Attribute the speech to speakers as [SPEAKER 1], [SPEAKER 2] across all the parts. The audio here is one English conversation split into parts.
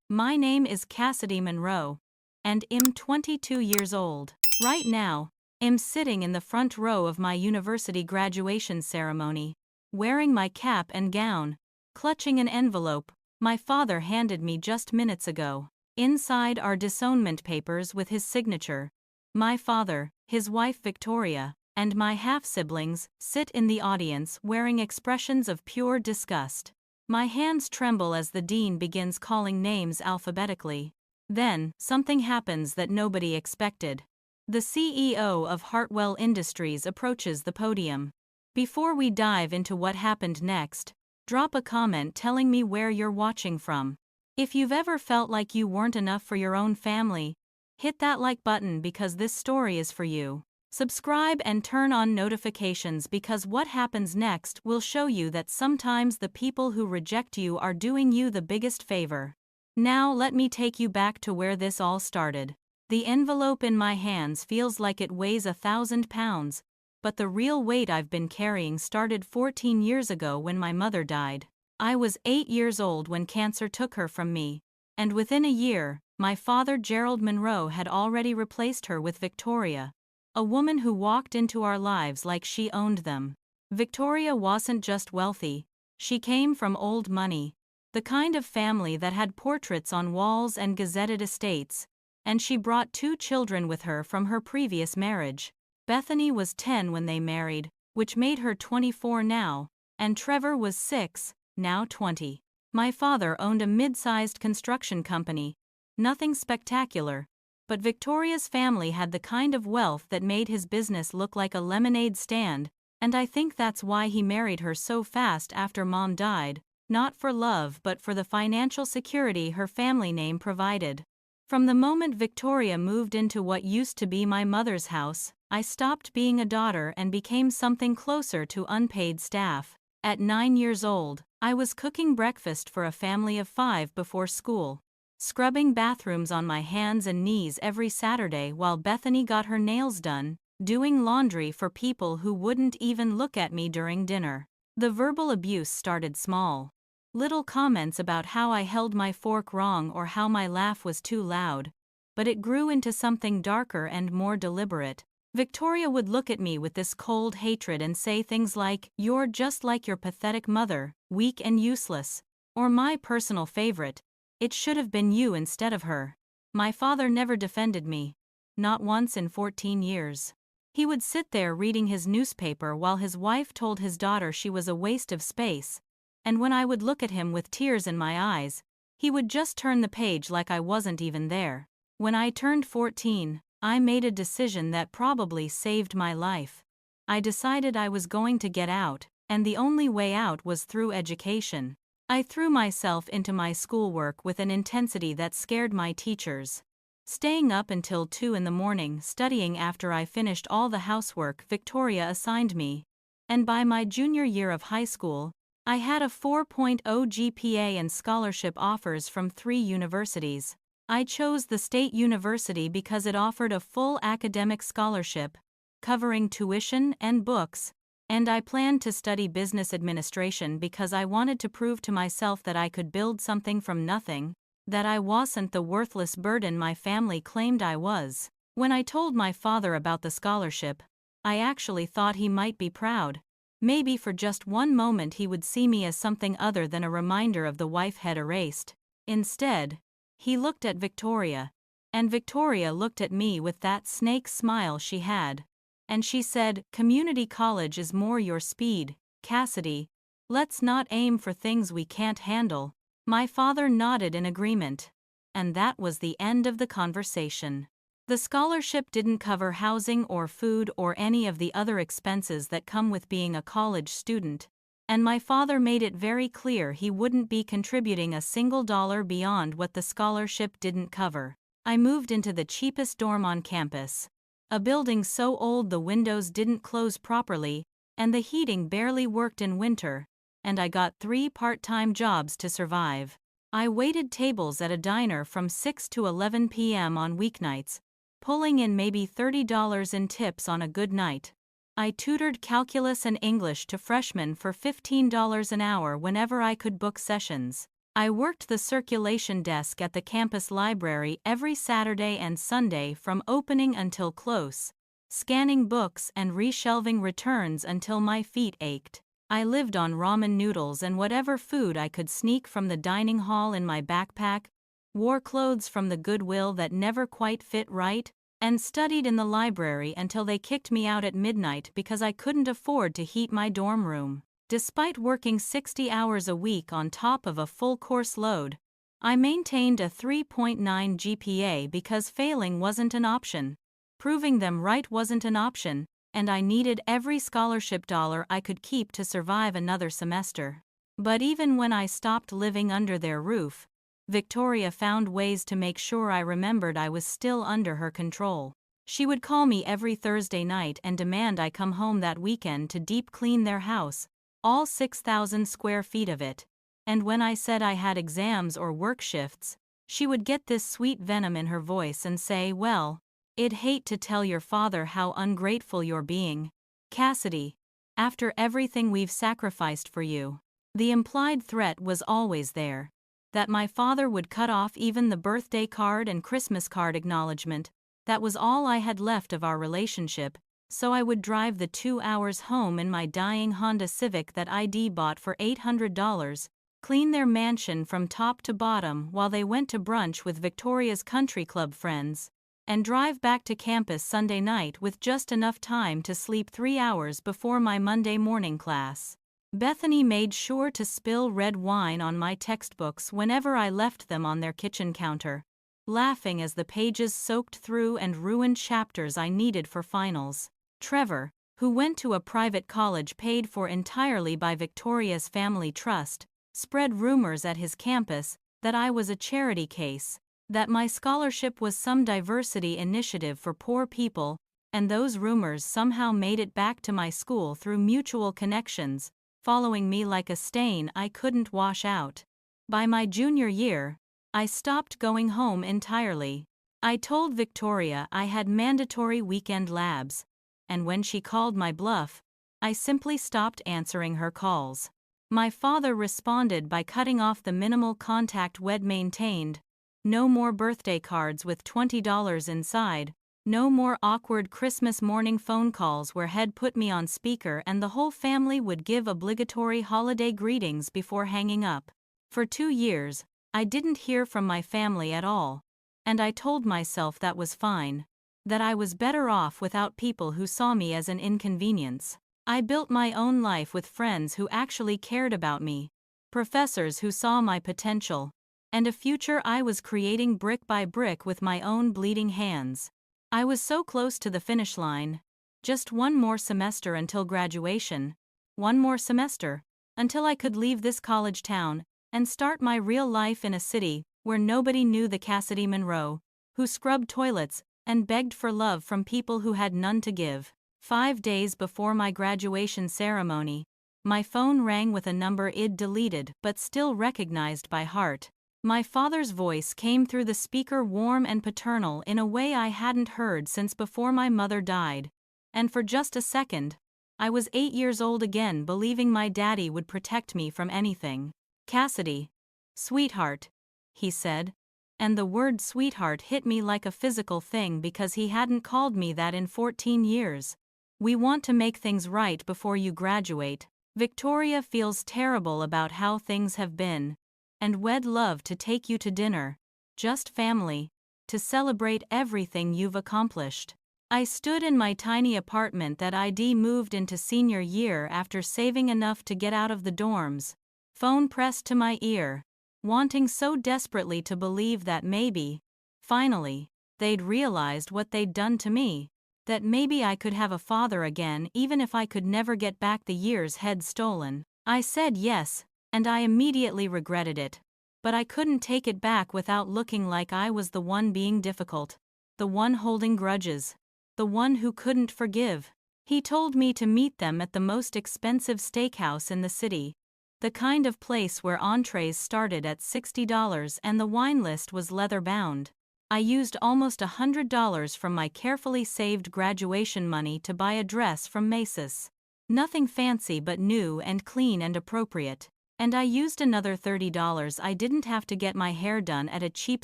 [SPEAKER 1] My name is Cassidy Monroe, and I'm 22 years old. Right now, I'm sitting in the front row of my university graduation ceremony, wearing my cap and gown, clutching an envelope my father handed me just minutes ago. Inside are disownment papers with his signature. My father, his wife Victoria, and my half-siblings sit in the audience wearing expressions of pure disgust. My hands tremble as the dean begins calling names alphabetically. Then, something happens that nobody expected. The CEO of Hartwell Industries approaches the podium. Before we dive into what happened next, drop a comment telling me where you're watching from. If you've ever felt like you weren't enough for your own family, hit that like button because this story is for you. Subscribe and turn on notifications because what happens next will show you that sometimes the people who reject you are doing you the biggest favor. Now let me take you back to where this all started. The envelope in my hands feels like it weighs 1,000 pounds, but the real weight I've been carrying started 14 years ago when my mother died. I was 8 years old when cancer took her from me, and within a year, my father Gerald Monroe had already replaced her with Victoria, a woman who walked into our lives like she owned them. Victoria wasn't just wealthy, she came from old money, the kind of family that had portraits on walls and gazetted estates, and she brought 2 children with her from her previous marriage. Bethany was 10 when they married, which made her 24 now, and Trevor was 6, now 20. My father owned a mid-sized construction company, nothing spectacular, but Victoria's family had the kind of wealth that made his business look like a lemonade stand, and I think that's why he married her so fast after Mom died, not for love but for the financial security her family name provided. From the moment Victoria moved into what used to be my mother's house, I stopped being a daughter and became something closer to unpaid staff. At 9 years old, I was cooking breakfast for a family of 5 before school, scrubbing bathrooms on my hands and knees every Saturday while Bethany got her nails done, doing laundry for people who wouldn't even look at me during dinner. The verbal abuse started small. Little comments about how I held my fork wrong or how my laugh was too loud, but it grew into something darker and more deliberate. Victoria would look at me with this cold hatred and say things like, "You're just like your pathetic mother, weak and useless," or my personal favorite, "It should have been you instead of her." My father never defended me. Not once in 14 years. He would sit there reading his newspaper while his wife told his daughter she was a waste of space, and when I would look at him with tears in my eyes, he would just turn the page like I wasn't even there. When I turned 14, I made a decision that probably saved my life. I decided I was going to get out, and the only way out was through education. I threw myself into my schoolwork with an intensity that scared my teachers. Staying up until 2 in the morning studying after I finished all the housework Victoria assigned me. And by my junior year of high school, I had a 4.0 GPA and scholarship offers from 3 universities. I chose the state university because it offered a full academic scholarship, covering tuition and books, and I planned to study business administration because I wanted to prove to myself that I could build something from nothing, that I wasn't the worthless burden my family claimed I was. When I told my father about the scholarship, I actually thought he might be proud. Maybe for just one moment he would see me as something other than a reminder of the wife had erased. Instead, he looked at Victoria, and Victoria looked at me with that snake smile she had. And she said, "Community college is more your speed, Cassidy. Let's not aim for things we can't handle." My father nodded in agreement. And that was the end of the conversation. The scholarship didn't cover housing or food or any of the other expenses that come with being a college student, and my father made it very clear he wouldn't be contributing a single dollar beyond what the scholarship didn't cover. I moved into the cheapest dorm on campus, a building so old the windows didn't close properly, and the heating barely worked in winter, and I got 3 part-time jobs to survive. I waited tables at a diner from 6 to 11 p.m. on weeknights, pulling in maybe $30 in tips on a good night. I tutored calculus and English to freshmen for $15 an hour whenever I could book sessions. I worked the circulation desk at the campus library every Saturday and Sunday from opening until close, scanning books and reshelving returns until my feet ached. I lived on ramen noodles and whatever food I could sneak from the dining hall in my backpack, wore clothes from the Goodwill that never quite fit right, and studied in the library until they kicked me out at midnight because I couldn't afford to heat my dorm room. Despite working 60 hours a week on top of a full course load, I maintained a 3.9 GPA because failing wasn't an option. Proving them right wasn't an option, and I needed every scholarship dollar I could keep to survive another semester. But even when I stopped living under their roof, Victoria found ways to make sure I remembered I was still under her control. She would call me every Thursday night and demand I come home that weekend to deep clean their house, all 6,000 square feet of it. And when I said I had exams or work shifts, she would get this sweet venom in her voice and say, "Well, I'd hate to tell your father how ungrateful you're being, Cassidy, after everything we've sacrificed for you." The implied threat was always there, that my father would cut off even the birthday card and Christmas card acknowledgement. That was all I had left of our relationship, so I would drive the 2 hours home in my dying Honda Civic that ID bought for $800, clean their mansion from top to bottom while they went to brunch with Victoria's country club friends, and drive back to campus Sunday night with just enough time to sleep 3 hours before my Monday morning class. Bethany made sure to spill red wine on my textbooks whenever I left them on their kitchen counter, laughing as the pages soaked through and ruined chapters I needed for finals. Trevor, who went to a private college paid for entirely by Victoria's family trust, spread rumors at his campus that I was a charity case, that my scholarship was some diversity initiative for poor people, and those rumors somehow made it back to my school through mutual connections, following me like a stain I couldn't wash out. By my junior year, I stopped going home entirely. I told Victoria I had mandatory weekend labs, and when she called my bluff, I simply stopped answering her calls. My father responded by cutting off the minimal contact we'd maintained. No more birthday cards with $20 inside, no more awkward Christmas morning phone calls where he'd put me on speaker and the whole family would give obligatory holiday greetings before hanging up. For 2 years, I didn't hear from my family at all, and I told myself that was fine, that I was better off without people who saw me as an inconvenience. I built my own life with friends who actually cared about me, professors who saw my potential, and a future I was creating brick by brick with my own bleeding hands. I was so close to the finish line. Just one more semester until graduation. One more semester, until I could leave this college town and start my real life in a city where nobody knew the Cassidy Monroe, who scrubbed toilets and begged for love from people who had none to give. 5 days before my graduation ceremony, my phone rang with a number I'd deleted but still recognized by heart. My father's voice came through the speaker warm and paternal in a way I hadn't heard since before my mother died, and for just a second, I was 8 years old again, believing my daddy would protect me from anything. "Cassidy, sweetheart," he said, and the word sweetheart hit me like a physical thing because he hadn't called me that in 14 years. "We want to make things right before you graduate. Victoria feels terrible about how things have been, and we'd love to take you to dinner, just family, to celebrate everything you've accomplished." I stood in my tiny apartment that I'd moved into senior year after saving enough to get out of the dorms, phone pressed to my ear, wanting so desperately to believe that maybe, finally, they'd realized what they'd done to me, that maybe I could have a father again even if I could never get back the years he'd stolen. I said yes, and I immediately regretted it, but I couldn't take it back without looking like I was the one being difficult, the one holding grudges, the one who couldn't forgive. He told me to meet them at the most expensive steakhouse in the city, the kind of place where entrees started at $60 and the wine list was leather-bound. I used almost $100 from my carefully saved graduation money to buy a dress from Macy's. Nothing fancy but new and clean and appropriate. And I used another $30 I didn't have to get my hair done at a cheap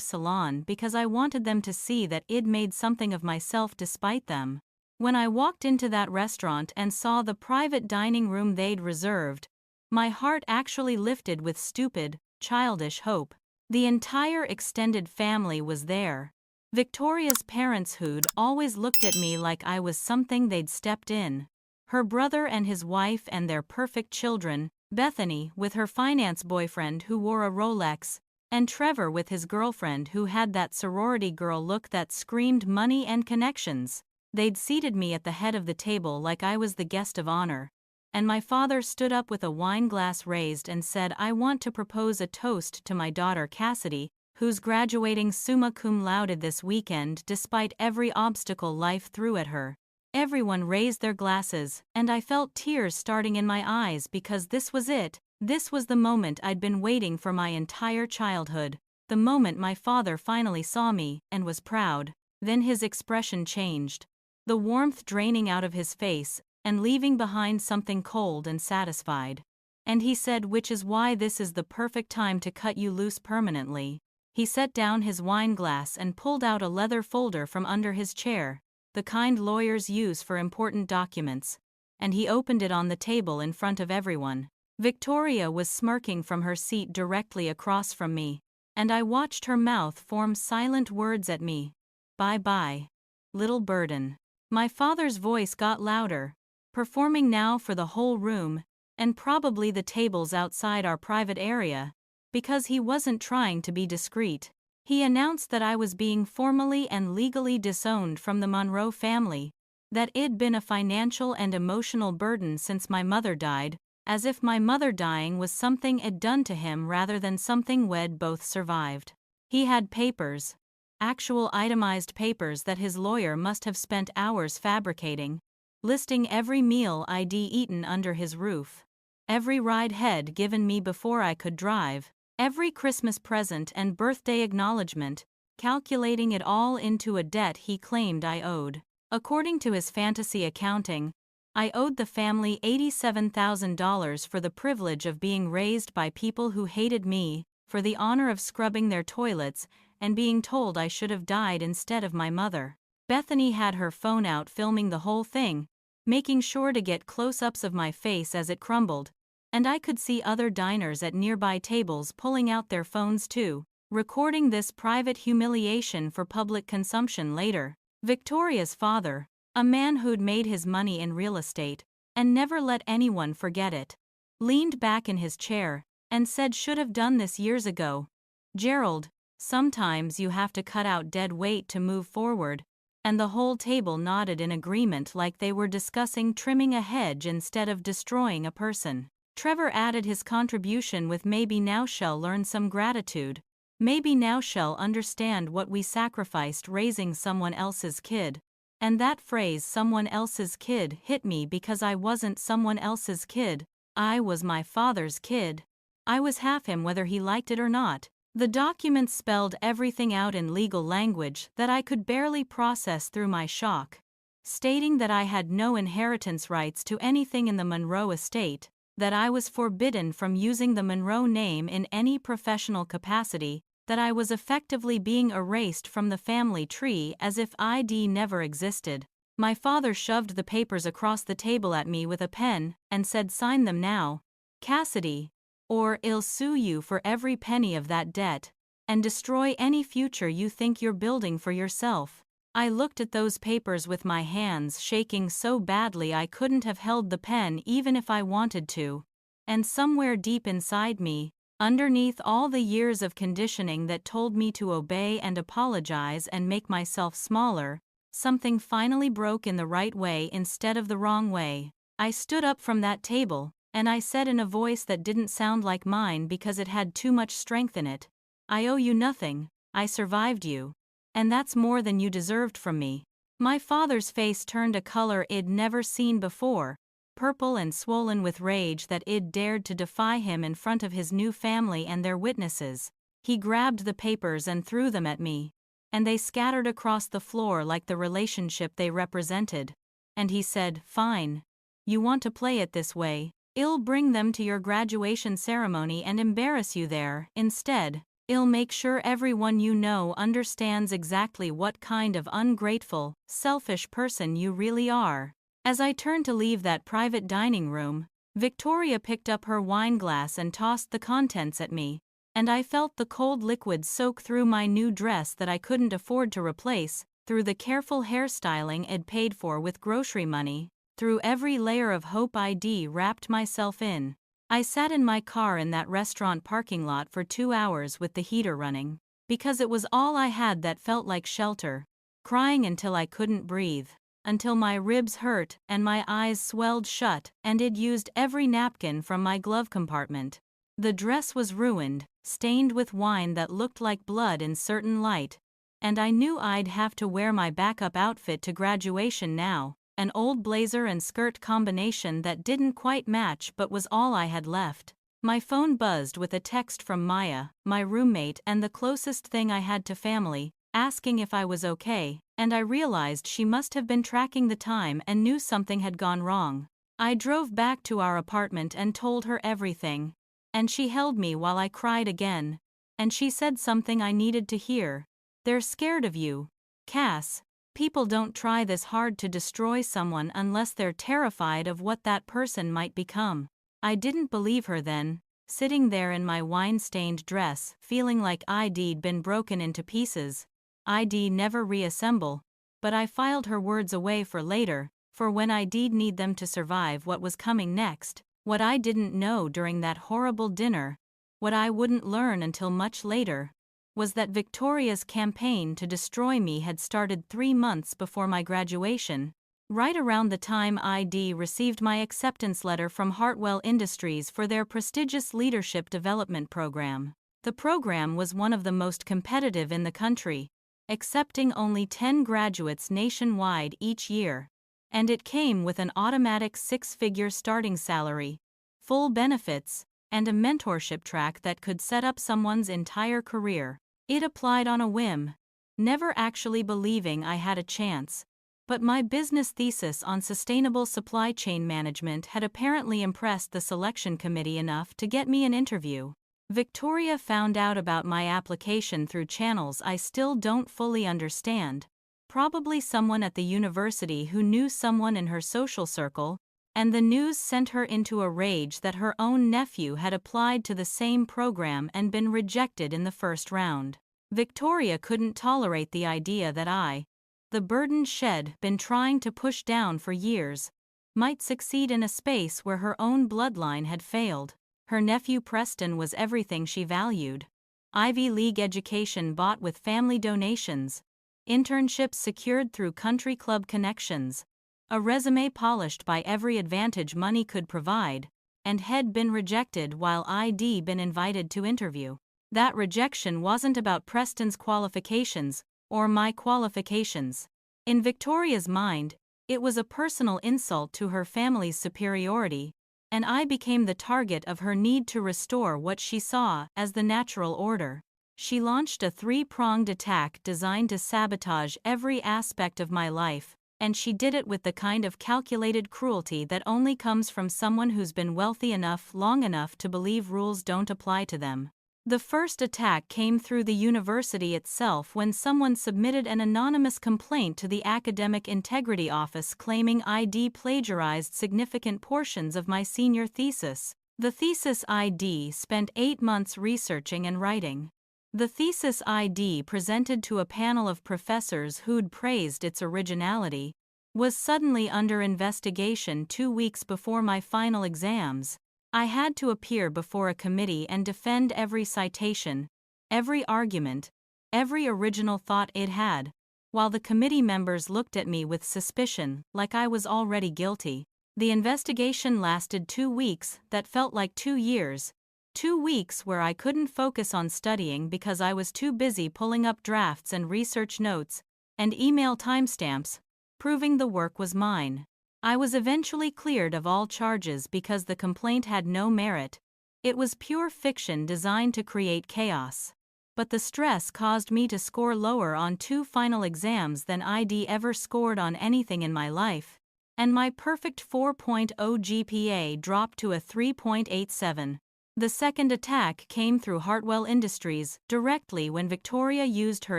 [SPEAKER 1] salon because I wanted them to see that I'd made something of myself despite them. When I walked into that restaurant and saw the private dining room they'd reserved, my heart actually lifted with stupid, childish hope. The entire extended family was there. Victoria's parents who'd always looked at me like I was something they'd stepped in. Her brother and his wife and their perfect children, Bethany with her finance boyfriend who wore a Rolex, and Trevor with his girlfriend who had that sorority girl look that screamed money and connections. They'd seated me at the head of the table like I was the guest of honor. And my father stood up with a wine glass raised and said, "I want to propose a toast to my daughter Cassidy, who's graduating summa cum laude this weekend despite every obstacle life threw at her." Everyone raised their glasses, and I felt tears starting in my eyes because this was it. This was the moment I'd been waiting for my entire childhood. The moment my father finally saw me and was proud. Then his expression changed. The warmth draining out of his face and leaving behind something cold and satisfied. And he said, "Which is why this is the perfect time to cut you loose permanently." He set down his wine glass and pulled out a leather folder from under his chair, the kind lawyers use for important documents, and he opened it on the table in front of everyone. Victoria was smirking from her seat directly across from me, and I watched her mouth form silent words at me. "Bye-bye, little burden." My father's voice got louder, performing now for the whole room, and probably the tables outside our private area, because he wasn't trying to be discreet. He announced that I was being formally and legally disowned from the Monroe family, that I'd been a financial and emotional burden since my mother died, as if my mother dying was something I'd done to him rather than something we'd both survived. He had papers, actual itemized papers that his lawyer must have spent hours fabricating, listing every meal I'd eaten under his roof, every ride he'd given me before I could drive, every Christmas present and birthday acknowledgement, calculating it all into a debt he claimed I owed. According to his fantasy accounting, I owed the family $87,000 for the privilege of being raised by people who hated me, for the honor of scrubbing their toilets, and being told I should have died instead of my mother. Bethany had her phone out filming the whole thing, making sure to get close-ups of my face as it crumbled, and I could see other diners at nearby tables pulling out their phones too, recording this private humiliation for public consumption later. Victoria's father, a man who'd made his money in real estate, and never let anyone forget it, leaned back in his chair, and said, "Should have done this years ago. Gerald, sometimes you have to cut out dead weight to move forward," and the whole table nodded in agreement like they were discussing trimming a hedge instead of destroying a person. Trevor added his contribution with, "Maybe now she'll learn some gratitude. Maybe now she'll understand what we sacrificed raising someone else's kid." And that phrase, "someone else's kid," hit me because I wasn't someone else's kid. I was my father's kid. I was half him whether he liked it or not. The document spelled everything out in legal language that I could barely process through my shock, stating that I had no inheritance rights to anything in the Monroe estate, that I was forbidden from using the Monroe name in any professional capacity, that I was effectively being erased from the family tree as if ID never existed. My father shoved the papers across the table at me with a pen and said, "Sign them now, Cassidy, or I'll sue you for every penny of that debt, and destroy any future you think you're building for yourself." I looked at those papers with my hands shaking so badly I couldn't have held the pen even if I wanted to. And somewhere deep inside me, underneath all the years of conditioning that told me to obey and apologize and make myself smaller, something finally broke in the right way instead of the wrong way. I stood up from that table, and I said in a voice that didn't sound like mine because it had too much strength in it, "I owe you nothing, I survived you. And that's more than you deserved from me." My father's face turned a color I'd never seen before, purple and swollen with rage that I'd dared to defy him in front of his new family and their witnesses. He grabbed the papers and threw them at me, and they scattered across the floor like the relationship they represented. And he said, "Fine. You want to play it this way, I'll bring them to your graduation ceremony and embarrass you there. Instead, I'll make sure everyone you know understands exactly what kind of ungrateful, selfish person you really are. As I turned to leave that private dining room, Victoria picked up her wine glass and tossed the contents at me, and I felt the cold liquid soak through my new dress that I couldn't afford to replace, through the careful hairstyling I'd paid for with grocery money, through every layer of hope I'd wrapped myself in. I sat in my car in that restaurant parking lot for 2 hours with the heater running, because it was all I had that felt like shelter, crying until I couldn't breathe, until my ribs hurt and my eyes swelled shut, and I'd used every napkin from my glove compartment. The dress was ruined, stained with wine that looked like blood in certain light, and I knew I'd have to wear my backup outfit to graduation now, an old blazer and skirt combination that didn't quite match but was all I had left. My phone buzzed with a text from Maya, my roommate and the closest thing I had to family, asking if I was okay, and I realized she must have been tracking the time and knew something had gone wrong. I drove back to our apartment and told her everything, and she held me while I cried again, and she said something I needed to hear. They're scared of you, Cass. People don't try this hard to destroy someone unless they're terrified of what that person might become. I didn't believe her then, sitting there in my wine-stained dress, feeling like I'd been broken into pieces. I'd never reassemble, but I filed her words away for later, for when I'd need them to survive what was coming next, what I didn't know during that horrible dinner, what I wouldn't learn until much later, was that Victoria's campaign to destroy me had started 3 months before my graduation, right around the time I'd received my acceptance letter from Hartwell Industries for their prestigious leadership development program. The program was one of the most competitive in the country, accepting only 10 graduates nationwide each year, and it came with an automatic 6-figure starting salary, full benefits, and a mentorship track that could set up someone's entire career. It applied on a whim, never actually believing I had a chance, but my business thesis on sustainable supply chain management had apparently impressed the selection committee enough to get me an interview. Victoria found out about my application through channels I still don't fully understand, probably someone at the university who knew someone in her social circle, and the news sent her into a rage that her own nephew had applied to the same program and been rejected in the first round. Victoria couldn't tolerate the idea that I, the burden she'd been trying to push down for years, might succeed in a space where her own bloodline had failed. Her nephew Preston was everything she valued. Ivy League education bought with family donations, internships secured through country club connections, a resume polished by every advantage money could provide, and had been rejected while I'd been invited to interview. That rejection wasn't about Preston's qualifications, or my qualifications. In Victoria's mind, it was a personal insult to her family's superiority, and I became the target of her need to restore what she saw as the natural order. She launched a 3-pronged attack designed to sabotage every aspect of my life, and she did it with the kind of calculated cruelty that only comes from someone who's been wealthy enough long enough to believe rules don't apply to them. The first attack came through the university itself when someone submitted an anonymous complaint to the Academic Integrity Office claiming I'd plagiarized significant portions of my senior thesis. The thesis I'd spent 8 months researching and writing. The thesis I'd presented to a panel of professors who'd praised its originality, was suddenly under investigation 2 weeks before my final exams. I had to appear before a committee and defend every citation, every argument, every original thought it had, while the committee members looked at me with suspicion, like I was already guilty. The investigation lasted 2 weeks that felt like 2 years, 2 weeks where I couldn't focus on studying because I was too busy pulling up drafts and research notes, and email timestamps, proving the work was mine. I was eventually cleared of all charges because the complaint had no merit. It was pure fiction designed to create chaos. But the stress caused me to score lower on 2 final exams than I'd ever scored on anything in my life, and my perfect 4.0 GPA dropped to a 3.87. The second attack came through Hartwell Industries, directly when Victoria used her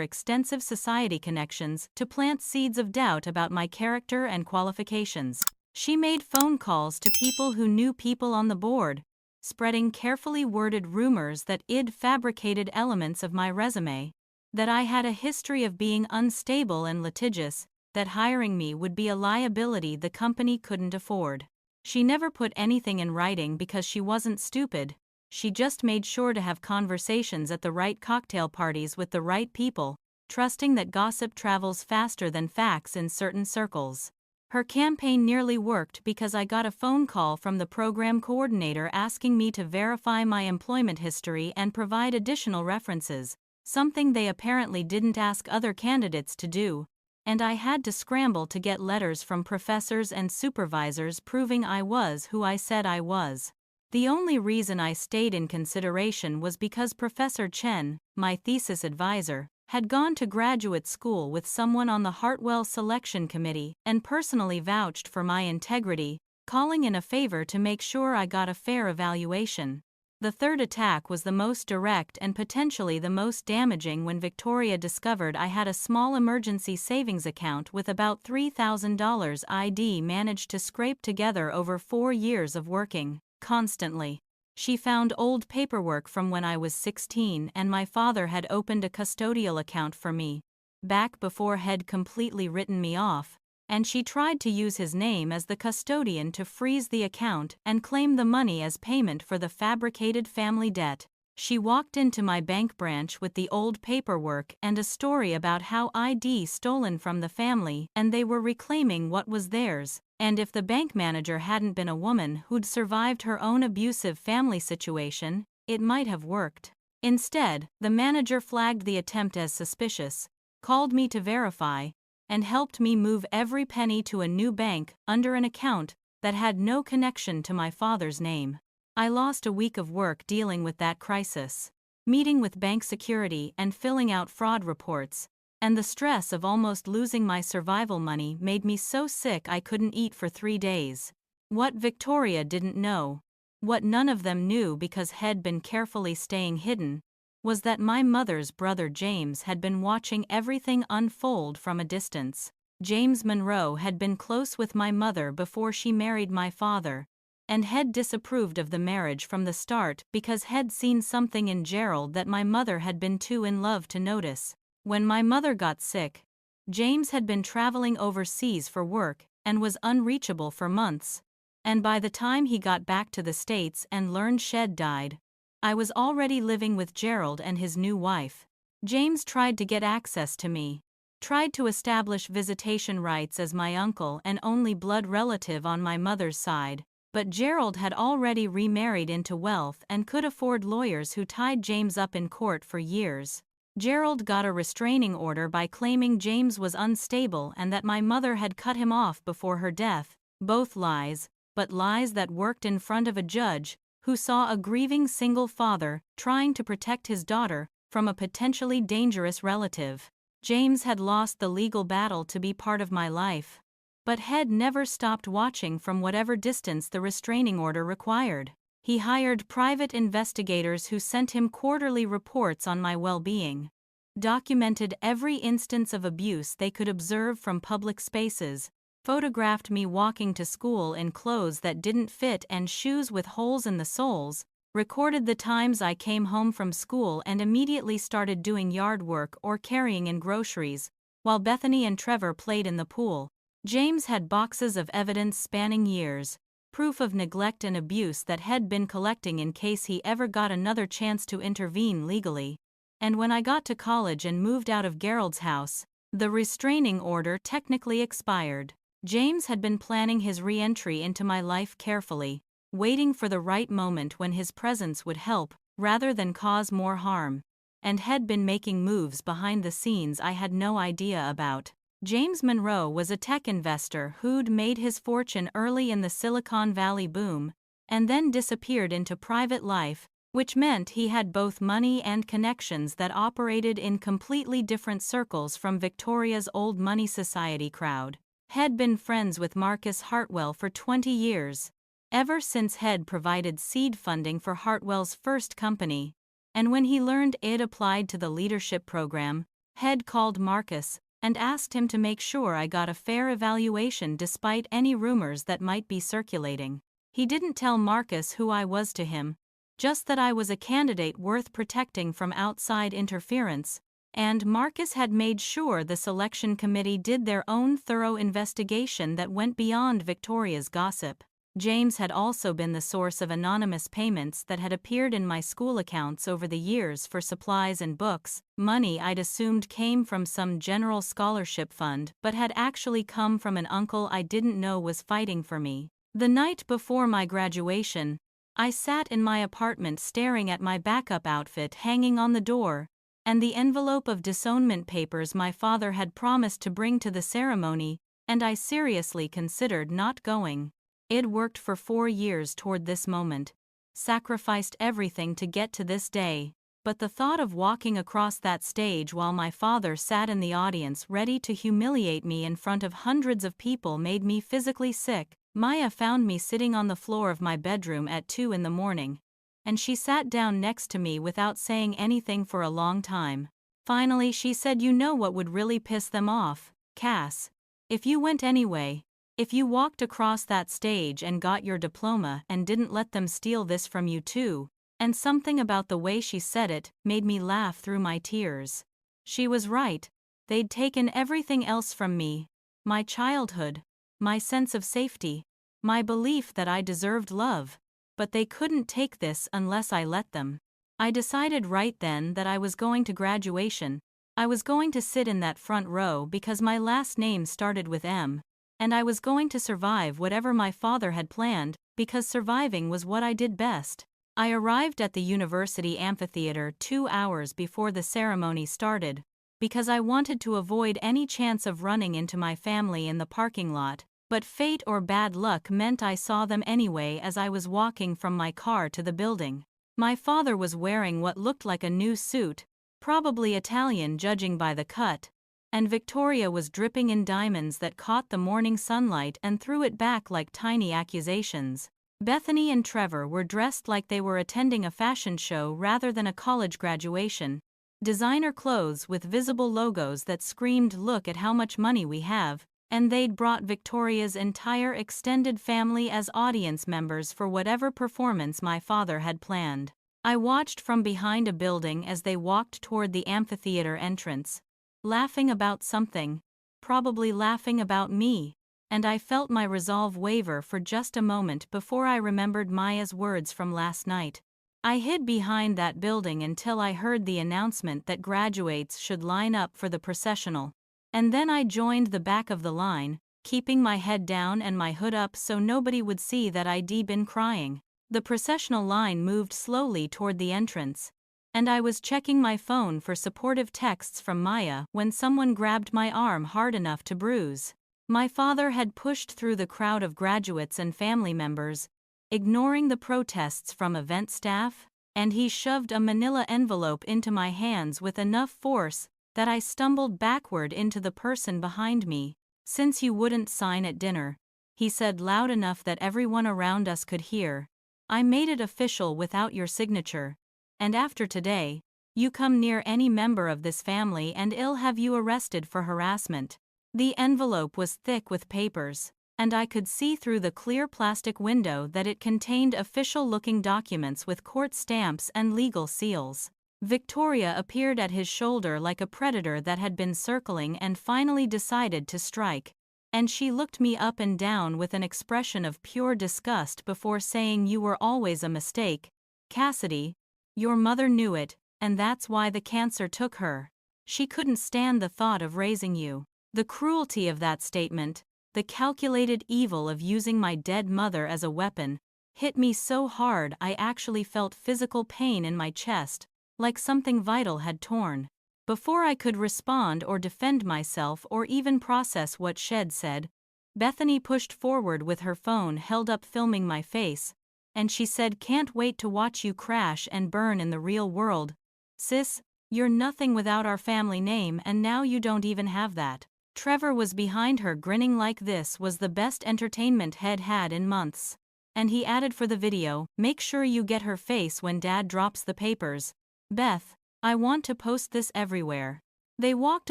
[SPEAKER 1] extensive society connections to plant seeds of doubt about my character and qualifications. She made phone calls to people who knew people on the board, spreading carefully worded rumors that I'd fabricated elements of my resume, that I had a history of being unstable and litigious, that hiring me would be a liability the company couldn't afford. She never put anything in writing because she wasn't stupid. She just made sure to have conversations at the right cocktail parties with the right people, trusting that gossip travels faster than facts in certain circles. Her campaign nearly worked because I got a phone call from the program coordinator asking me to verify my employment history and provide additional references, something they apparently didn't ask other candidates to do, and I had to scramble to get letters from professors and supervisors proving I was who I said I was. The only reason I stayed in consideration was because Professor Chen, my thesis advisor, had gone to graduate school with someone on the Hartwell selection committee and personally vouched for my integrity, calling in a favor to make sure I got a fair evaluation. The third attack was the most direct and potentially the most damaging when Victoria discovered I had a small emergency savings account with about $3,000 I'd managed to scrape together over 4 years of working constantly. She found old paperwork from when I was 16 and my father had opened a custodial account for me, back before he'd completely written me off, and she tried to use his name as the custodian to freeze the account and claim the money as payment for the fabricated family debt. She walked into my bank branch with the old paperwork and a story about how I'd stolen from the family and they were reclaiming what was theirs, and if the bank manager hadn't been a woman who'd survived her own abusive family situation, it might have worked. Instead, the manager flagged the attempt as suspicious, called me to verify, and helped me move every penny to a new bank under an account that had no connection to my father's name. I lost a week of work dealing with that crisis, meeting with bank security and filling out fraud reports, and the stress of almost losing my survival money made me so sick I couldn't eat for 3 days. What Victoria didn't know, what none of them knew because had been carefully staying hidden, was that my mother's brother James had been watching everything unfold from a distance. James Monroe had been close with my mother before she married my father, and had disapproved of the marriage from the start because had seen something in Gerald that my mother had been too in love to notice. When my mother got sick, James had been traveling overseas for work and was unreachable for months, and by the time he got back to the States and learned Shed died, I was already living with Gerald and his new wife. James tried to get access to me, tried to establish visitation rights as my uncle and only blood relative on my mother's side, but Gerald had already remarried into wealth and could afford lawyers who tied James up in court for years. Gerald got a restraining order by claiming James was unstable and that my mother had cut him off before her death, both lies, but lies that worked in front of a judge who saw a grieving single father trying to protect his daughter from a potentially dangerous relative. James had lost the legal battle to be part of my life, but had never stopped watching from whatever distance the restraining order required. He hired private investigators who sent him quarterly reports on my well-being, documented every instance of abuse they could observe from public spaces, photographed me walking to school in clothes that didn't fit and shoes with holes in the soles, recorded the times I came home from school and immediately started doing yard work or carrying in groceries, while Bethany and Trevor played in the pool. James had boxes of evidence spanning years, proof of neglect and abuse that had been collecting in case he ever got another chance to intervene legally. And when I got to college and moved out of Gerald's house, the restraining order technically expired. James had been planning his re-entry into my life carefully, waiting for the right moment when his presence would help, rather than cause more harm, and had been making moves behind the scenes I had no idea about. James Monroe was a tech investor who'd made his fortune early in the Silicon Valley boom, and then disappeared into private life, which meant he had both money and connections that operated in completely different circles from Victoria's old money society crowd. Had been friends with Marcus Hartwell for 20 years. Ever since Head provided seed funding for Hartwell's first company. And when he learned Id applied to the leadership program, Head called Marcus and asked him to make sure I got a fair evaluation despite any rumors that might be circulating. He didn't tell Marcus who I was to him, just that I was a candidate worth protecting from outside interference, and Marcus had made sure the selection committee did their own thorough investigation that went beyond Victoria's gossip. James had also been the source of anonymous payments that had appeared in my school accounts over the years for supplies and books, money I'd assumed came from some general scholarship fund but had actually come from an uncle I didn't know was fighting for me. The night before my graduation, I sat in my apartment staring at my backup outfit hanging on the door, and the envelope of disownment papers my father had promised to bring to the ceremony, and I seriously considered not going. I'd worked for 4 years toward this moment, sacrificed everything to get to this day, but the thought of walking across that stage while my father sat in the audience ready to humiliate me in front of hundreds of people made me physically sick. Maya found me sitting on the floor of my bedroom at 2 in the morning, and she sat down next to me without saying anything for a long time. Finally she said, "You know what would really piss them off, Cass? If you went anyway. If you walked across that stage and got your diploma and didn't let them steal this from you too," and something about the way she said it made me laugh through my tears. She was right. They'd taken everything else from me. My childhood, my sense of safety, my belief that I deserved love, but they couldn't take this unless I let them. I decided right then that I was going to graduation. I was going to sit in that front row because my last name started with M. And I was going to survive whatever my father had planned, because surviving was what I did best. I arrived at the university amphitheater 2 hours before the ceremony started, because I wanted to avoid any chance of running into my family in the parking lot, but fate or bad luck meant I saw them anyway as I was walking from my car to the building. My father was wearing what looked like a new suit, probably Italian judging by the cut, and Victoria was dripping in diamonds that caught the morning sunlight and threw it back like tiny accusations. Bethany and Trevor were dressed like they were attending a fashion show rather than a college graduation. Designer clothes with visible logos that screamed, "Look at how much money we have," and they'd brought Victoria's entire extended family as audience members for whatever performance my father had planned. I watched from behind a building as they walked toward the amphitheater entrance, laughing about something, probably laughing about me, and I felt my resolve waver for just a moment before I remembered Maya's words from last night. I hid behind that building until I heard the announcement that graduates should line up for the processional, and then I joined the back of the line, keeping my head down and my hood up so nobody would see that I'd been crying. The processional line moved slowly toward the entrance, and I was checking my phone for supportive texts from Maya when someone grabbed my arm hard enough to bruise. My father had pushed through the crowd of graduates and family members, ignoring the protests from event staff, and he shoved a manila envelope into my hands with enough force that I stumbled backward into the person behind me. "Since you wouldn't sign at dinner," he said loud enough that everyone around us could hear, "I made it official without your signature. And after today, you come near any member of this family and I'll have you arrested for harassment." The envelope was thick with papers, and I could see through the clear plastic window that it contained official-looking documents with court stamps and legal seals. Victoria appeared at his shoulder like a predator that had been circling and finally decided to strike, and she looked me up and down with an expression of pure disgust before saying, "You were always a mistake, Cassidy. Your mother knew it, and that's why the cancer took her. She couldn't stand the thought of raising you." The cruelty of that statement, the calculated evil of using my dead mother as a weapon, hit me so hard I actually felt physical pain in my chest, like something vital had torn. Before I could respond or defend myself or even process what she'd said, Bethany pushed forward with her phone held up filming my face, and she said, "Can't wait to watch you crash and burn in the real world. Sis, you're nothing without our family name and now you don't even have that." Trevor was behind her grinning like this was the best entertainment he'd had in months. And he added for the video, "Make sure you get her face when Dad drops the papers. Beth, I want to post this everywhere." They walked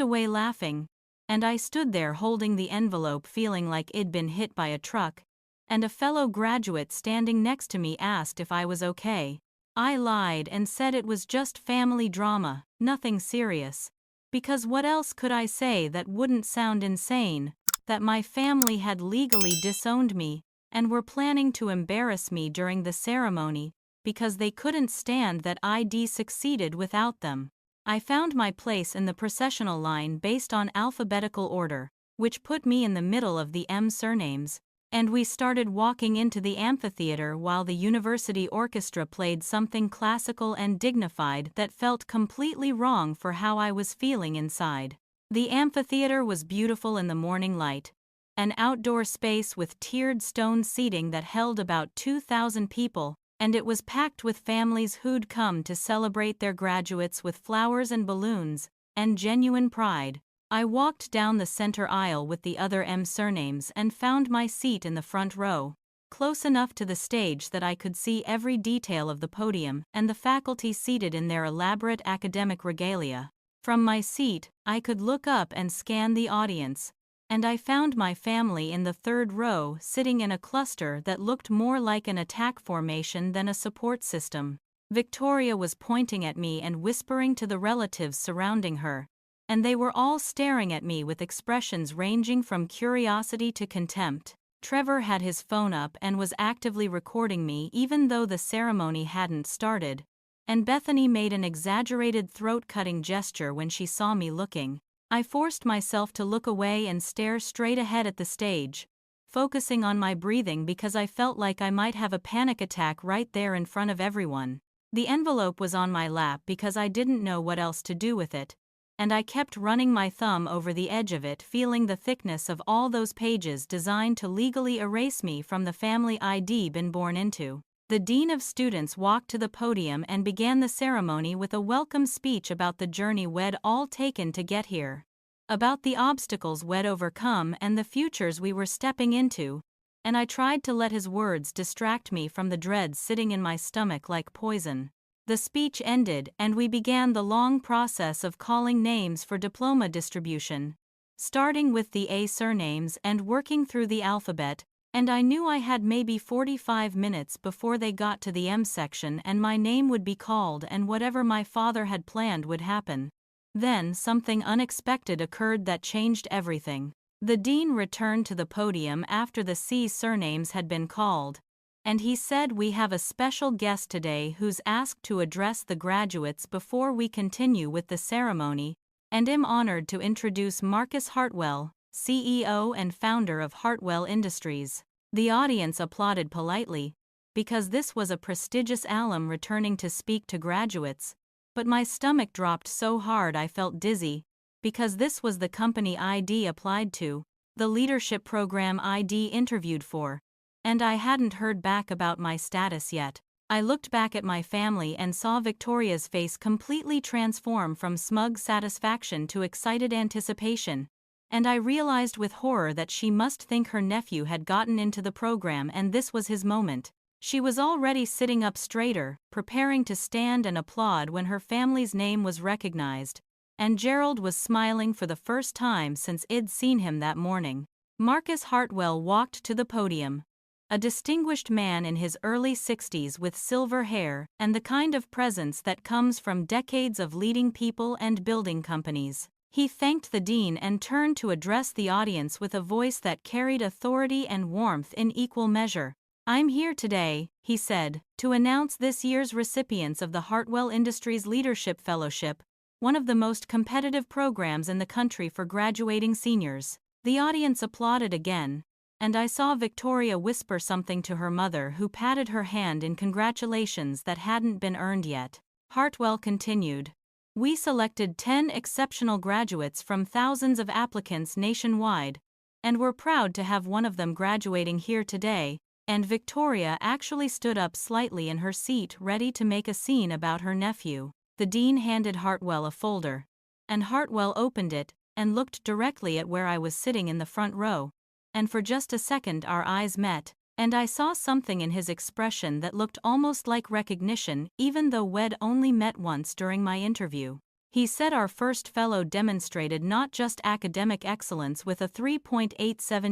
[SPEAKER 1] away laughing, and I stood there holding the envelope feeling like it'd been hit by a truck, and a fellow graduate standing next to me asked if I was okay. I lied and said it was just family drama, nothing serious. Because what else could I say that wouldn't sound insane? That my family had legally disowned me and were planning to embarrass me during the ceremony because they couldn't stand that I'd succeeded without them. I found my place in the processional line based on alphabetical order, which put me in the middle of the M surnames, and we started walking into the amphitheater while the university orchestra played something classical and dignified that felt completely wrong for how I was feeling inside. The amphitheater was beautiful in the morning light, an outdoor space with tiered stone seating that held about 2,000 people, and it was packed with families who'd come to celebrate their graduates with flowers and balloons, and genuine pride. I walked down the center aisle with the other M surnames and found my seat in the front row, close enough to the stage that I could see every detail of the podium and the faculty seated in their elaborate academic regalia. From my seat, I could look up and scan the audience, and I found my family in the third row sitting in a cluster that looked more like an attack formation than a support system. Victoria was pointing at me and whispering to the relatives surrounding her, and they were all staring at me with expressions ranging from curiosity to contempt. Trevor had his phone up and was actively recording me even though the ceremony hadn't started, and Bethany made an exaggerated throat-cutting gesture when she saw me looking. I forced myself to look away and stare straight ahead at the stage, focusing on my breathing because I felt like I might have a panic attack right there in front of everyone. The envelope was on my lap because I didn't know what else to do with it, and I kept running my thumb over the edge of it, feeling the thickness of all those pages designed to legally erase me from the family I'd been born into. The dean of students walked to the podium and began the ceremony with a welcome speech about the journey we'd all taken to get here, about the obstacles we'd overcome and the futures we were stepping into, and I tried to let his words distract me from the dread sitting in my stomach like poison. The speech ended and we began the long process of calling names for diploma distribution, starting with the A surnames and working through the alphabet, and I knew I had maybe 45 minutes before they got to the M section and my name would be called and whatever my father had planned would happen. Then something unexpected occurred that changed everything. The dean returned to the podium after the C surnames had been called, and he said, "We have a special guest today who's asked to address the graduates before we continue with the ceremony, and am honored to introduce Marcus Hartwell, CEO and founder of Hartwell Industries." The audience applauded politely, because this was a prestigious alum returning to speak to graduates, but my stomach dropped so hard I felt dizzy, because this was the company I'd applied to, the leadership program I'd interviewed for, and I hadn't heard back about my status yet. I looked back at my family and saw Victoria's face completely transform from smug satisfaction to excited anticipation, and I realized with horror that she must think her nephew had gotten into the program and this was his moment. She was already sitting up straighter, preparing to stand and applaud when her family's name was recognized, and Gerald was smiling for the first time since I'd seen him that morning. Marcus Hartwell walked to the podium, a distinguished man in his early 60s with silver hair and the kind of presence that comes from decades of leading people and building companies. He thanked the dean and turned to address the audience with a voice that carried authority and warmth in equal measure. "I'm here today," he said, "to announce this year's recipients of the Hartwell Industries Leadership Fellowship, one of the most competitive programs in the country for graduating seniors." The audience applauded again, and I saw Victoria whisper something to her mother, who patted her hand in congratulations that hadn't been earned yet. Hartwell continued, "We selected 10 exceptional graduates from thousands of applicants nationwide, and we're proud to have one of them graduating here today," and Victoria actually stood up slightly in her seat, ready to make a scene about her nephew. The dean handed Hartwell a folder, and Hartwell opened it, and looked directly at where I was sitting in the front row, and for just a second our eyes met, and I saw something in his expression that looked almost like recognition, even though we'd only met once during my interview. He said our first fellow demonstrated not just academic excellence with a 3.87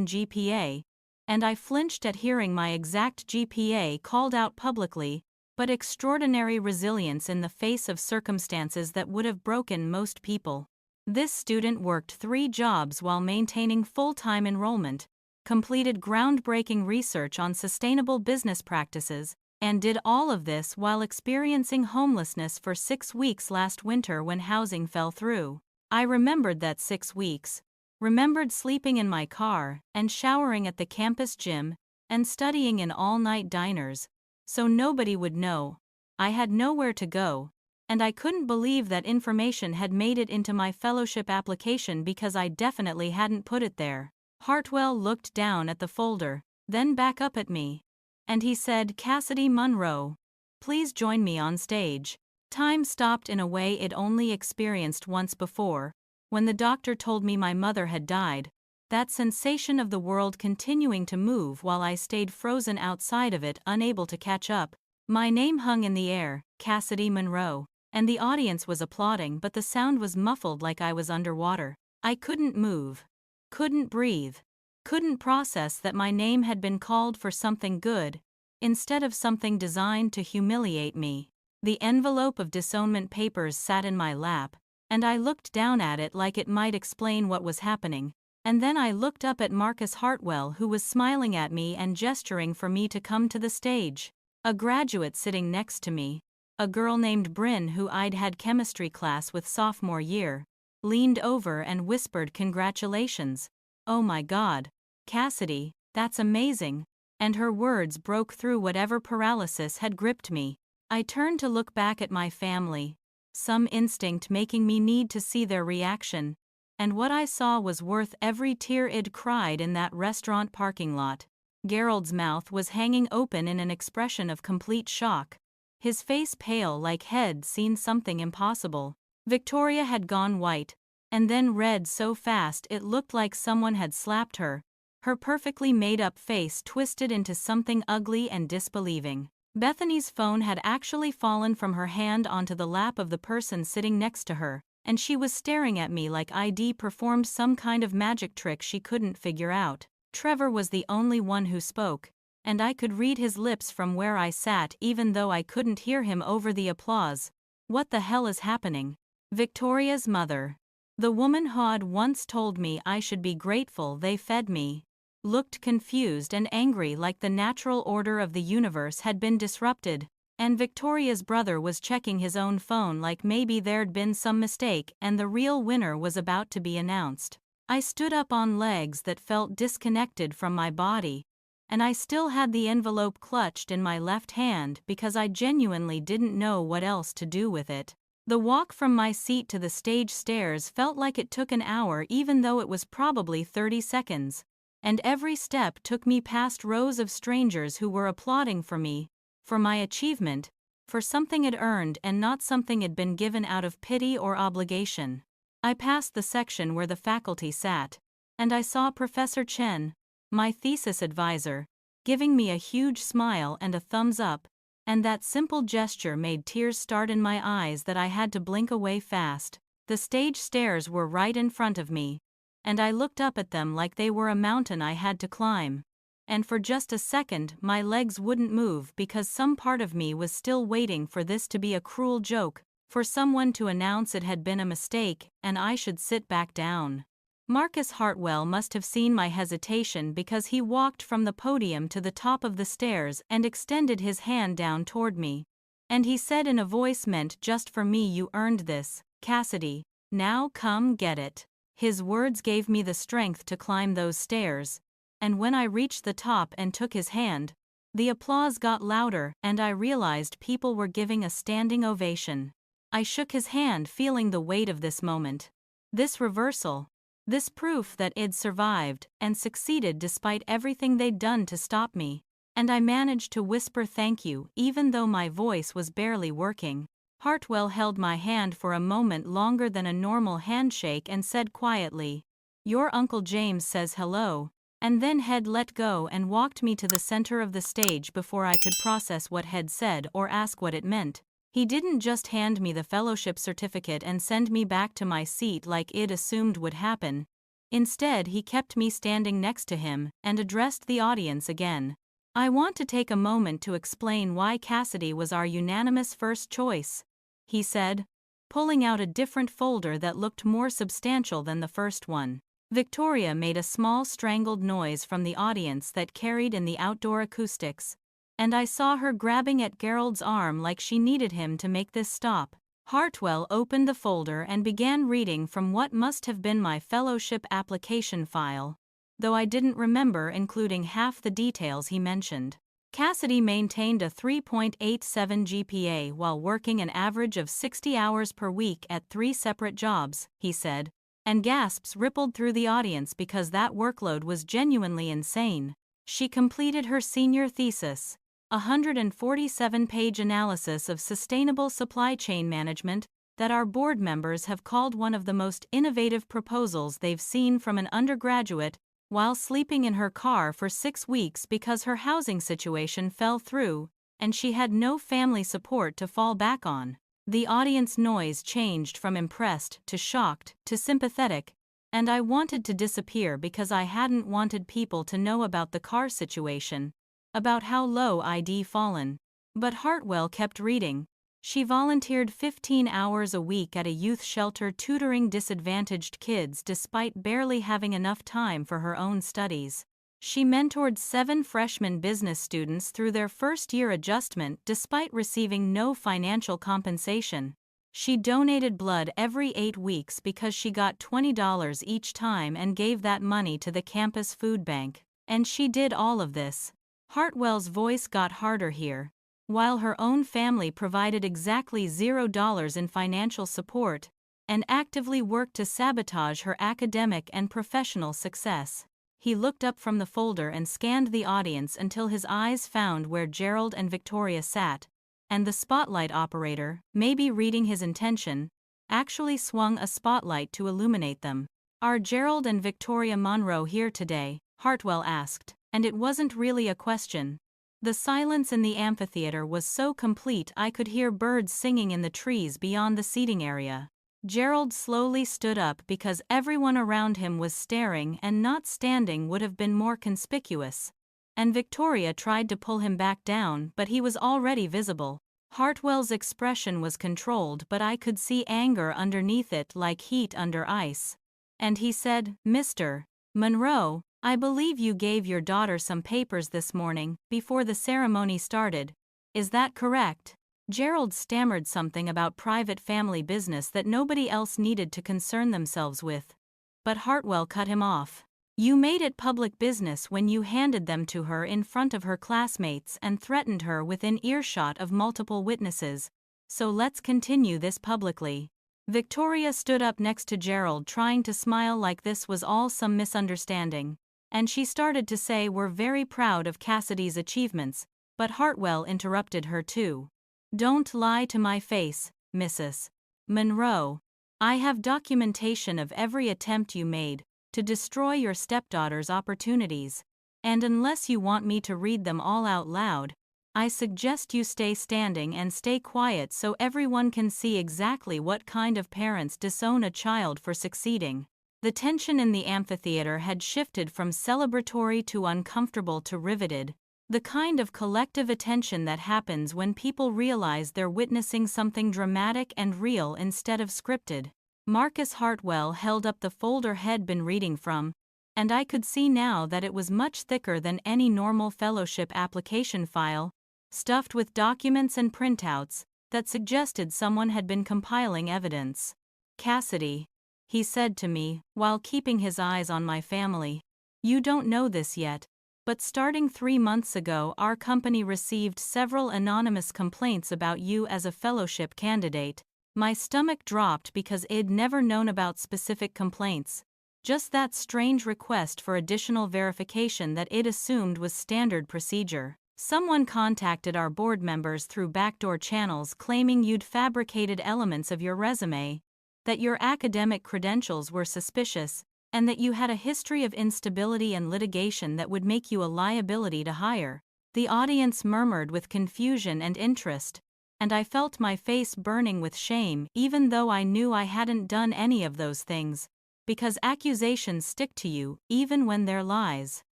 [SPEAKER 1] GPA, and I flinched at hearing my exact GPA called out publicly, but extraordinary resilience in the face of circumstances that would have broken most people. This student worked 3 jobs while maintaining full-time enrollment, completed groundbreaking research on sustainable business practices, and did all of this while experiencing homelessness for 6 weeks last winter when housing fell through. I remembered that 6 weeks, remembered sleeping in my car, and showering at the campus gym, and studying in all-night diners, so nobody would know. I had nowhere to go, and I couldn't believe that information had made it into my fellowship application because I definitely hadn't put it there. Hartwell looked down at the folder, then back up at me, and he said, "Cassidy Munro, please join me on stage." Time stopped in a way it only experienced once before, when the doctor told me my mother had died, that sensation of the world continuing to move while I stayed frozen outside of it, unable to catch up. My name hung in the air, Cassidy Munro, and the audience was applauding, but the sound was muffled like I was underwater. I couldn't move, couldn't breathe, couldn't process that my name had been called for something good, instead of something designed to humiliate me. The envelope of disownment papers sat in my lap, and I looked down at it like it might explain what was happening. And then I looked up at Marcus Hartwell, who was smiling at me and gesturing for me to come to the stage. A graduate sitting next to me, a girl named Bryn who I'd had chemistry class with sophomore year, leaned over and whispered, "Congratulations. Oh my God, Cassidy, that's amazing." And her words broke through whatever paralysis had gripped me. I turned to look back at my family, some instinct making me need to see their reaction. And what I saw was worth every tear I'd cried in that restaurant parking lot. Gerald's mouth was hanging open in an expression of complete shock, his face pale like he'd seen something impossible. Victoria had gone white, and then red so fast it looked like someone had slapped her, her perfectly made-up face twisted into something ugly and disbelieving. Bethany's phone had actually fallen from her hand onto the lap of the person sitting next to her, and she was staring at me like I'd performed some kind of magic trick she couldn't figure out. Trevor was the only one who spoke, and I could read his lips from where I sat even though I couldn't hear him over the applause. "What the hell is happening?" Victoria's mother, the woman who'd once told me I should be grateful they fed me, looked confused and angry like the natural order of the universe had been disrupted. And Victoria's brother was checking his own phone like maybe there'd been some mistake and the real winner was about to be announced. I stood up on legs that felt disconnected from my body, and I still had the envelope clutched in my left hand because I genuinely didn't know what else to do with it. The walk from my seat to the stage stairs felt like it took an hour even though it was probably 30 seconds, and every step took me past rows of strangers who were applauding for me, for my achievement, for something I'd earned and not something I'd been given out of pity or obligation. I passed the section where the faculty sat, and I saw Professor Chen, my thesis advisor, giving me a huge smile and a thumbs up, and that simple gesture made tears start in my eyes that I had to blink away fast. The stage stairs were right in front of me, and I looked up at them like they were a mountain I had to climb. And for just a second my legs wouldn't move because some part of me was still waiting for this to be a cruel joke, for someone to announce it had been a mistake and I should sit back down. Marcus Hartwell must have seen my hesitation because he walked from the podium to the top of the stairs and extended his hand down toward me. And he said in a voice meant just for me, "You earned this, Cassidy. Now come get it." His words gave me the strength to climb those stairs, and when I reached the top and took his hand, the applause got louder and I realized people were giving a standing ovation. I shook his hand, feeling the weight of this moment, this reversal, this proof that I'd survived and succeeded despite everything they'd done to stop me, and I managed to whisper thank you even though my voice was barely working. Hartwell held my hand for a moment longer than a normal handshake and said quietly, "Your Uncle James says hello," and then Head let go and walked me to the center of the stage before I could process what Head said or ask what it meant. He didn't just hand me the fellowship certificate and send me back to my seat like I'd assumed would happen. Instead, he kept me standing next to him and addressed the audience again. "I want to take a moment to explain why Cassidy was our unanimous first choice," he said, pulling out a different folder that looked more substantial than the first one. Victoria made a small strangled noise from the audience that carried in the outdoor acoustics, and I saw her grabbing at Gerald's arm like she needed him to make this stop. Hartwell opened the folder and began reading from what must have been my fellowship application file, though I didn't remember including half the details he mentioned. Cassidy maintained a 3.87 GPA while working an average of 60 hours per week at 3 separate jobs, he said, and gasps rippled through the audience because that workload was genuinely insane. She completed her senior thesis, a 147-page analysis of sustainable supply chain management that our board members have called one of the most innovative proposals they've seen from an undergraduate, while sleeping in her car for 6 weeks because her housing situation fell through, and she had no family support to fall back on. The audience noise changed from impressed to shocked to sympathetic, and I wanted to disappear because I hadn't wanted people to know about the car situation, about how low I'd fallen. But Hartwell kept reading. She volunteered 15 hours a week at a youth shelter tutoring disadvantaged kids despite barely having enough time for her own studies. She mentored 7 freshman business students through their first-year adjustment despite receiving no financial compensation. She donated blood every 8 weeks because she got $20 each time and gave that money to the campus food bank. And she did all of this. Hartwell's voice got harder here. While her own family provided exactly $0 in financial support and actively worked to sabotage her academic and professional success. He looked up from the folder and scanned the audience until his eyes found where Gerald and Victoria sat, and the spotlight operator, maybe reading his intention, actually swung a spotlight to illuminate them. "Are Gerald and Victoria Monroe here today?" Hartwell asked, and it wasn't really a question. The silence in the amphitheater was so complete I could hear birds singing in the trees beyond the seating area. Gerald slowly stood up because everyone around him was staring, and not standing would have been more conspicuous. And Victoria tried to pull him back down, but he was already visible. Hartwell's expression was controlled, but I could see anger underneath it like heat under ice. And he said, "Mr. Monroe, I believe you gave your daughter some papers this morning, before the ceremony started. Is that correct?" Gerald stammered something about private family business that nobody else needed to concern themselves with. But Hartwell cut him off. "You made it public business when you handed them to her in front of her classmates and threatened her within earshot of multiple witnesses, so let's continue this publicly." Victoria stood up next to Gerald, trying to smile like this was all some misunderstanding. And she started to say we're very proud of Cassidy's achievements, but Hartwell interrupted her too. "Don't lie to my face, Mrs. Monroe. I have documentation of every attempt you made to destroy your stepdaughter's opportunities, and unless you want me to read them all out loud, I suggest you stay standing and stay quiet so everyone can see exactly what kind of parents disown a child for succeeding." The tension in the amphitheater had shifted from celebratory to uncomfortable to riveted, the kind of collective attention that happens when people realize they're witnessing something dramatic and real instead of scripted. Marcus Hartwell held up the folder He'd been reading from, and I could see now that it was much thicker than any normal fellowship application file, stuffed with documents and printouts that suggested someone had been compiling evidence. "Cassidy," he said to me, while keeping his eyes on my family, "you don't know this yet, but starting 3 months ago our company received several anonymous complaints about you as a fellowship candidate." My stomach dropped because I'd never known about specific complaints, just that strange request for additional verification that I'd assumed was standard procedure. Someone contacted our board members through backdoor channels claiming you'd fabricated elements of your resume, that your academic credentials were suspicious, and that you had a history of instability and litigation that would make you a liability to hire. The audience murmured with confusion and interest, and I felt my face burning with shame even though I knew I hadn't done any of those things, because accusations stick to you even when they're lies.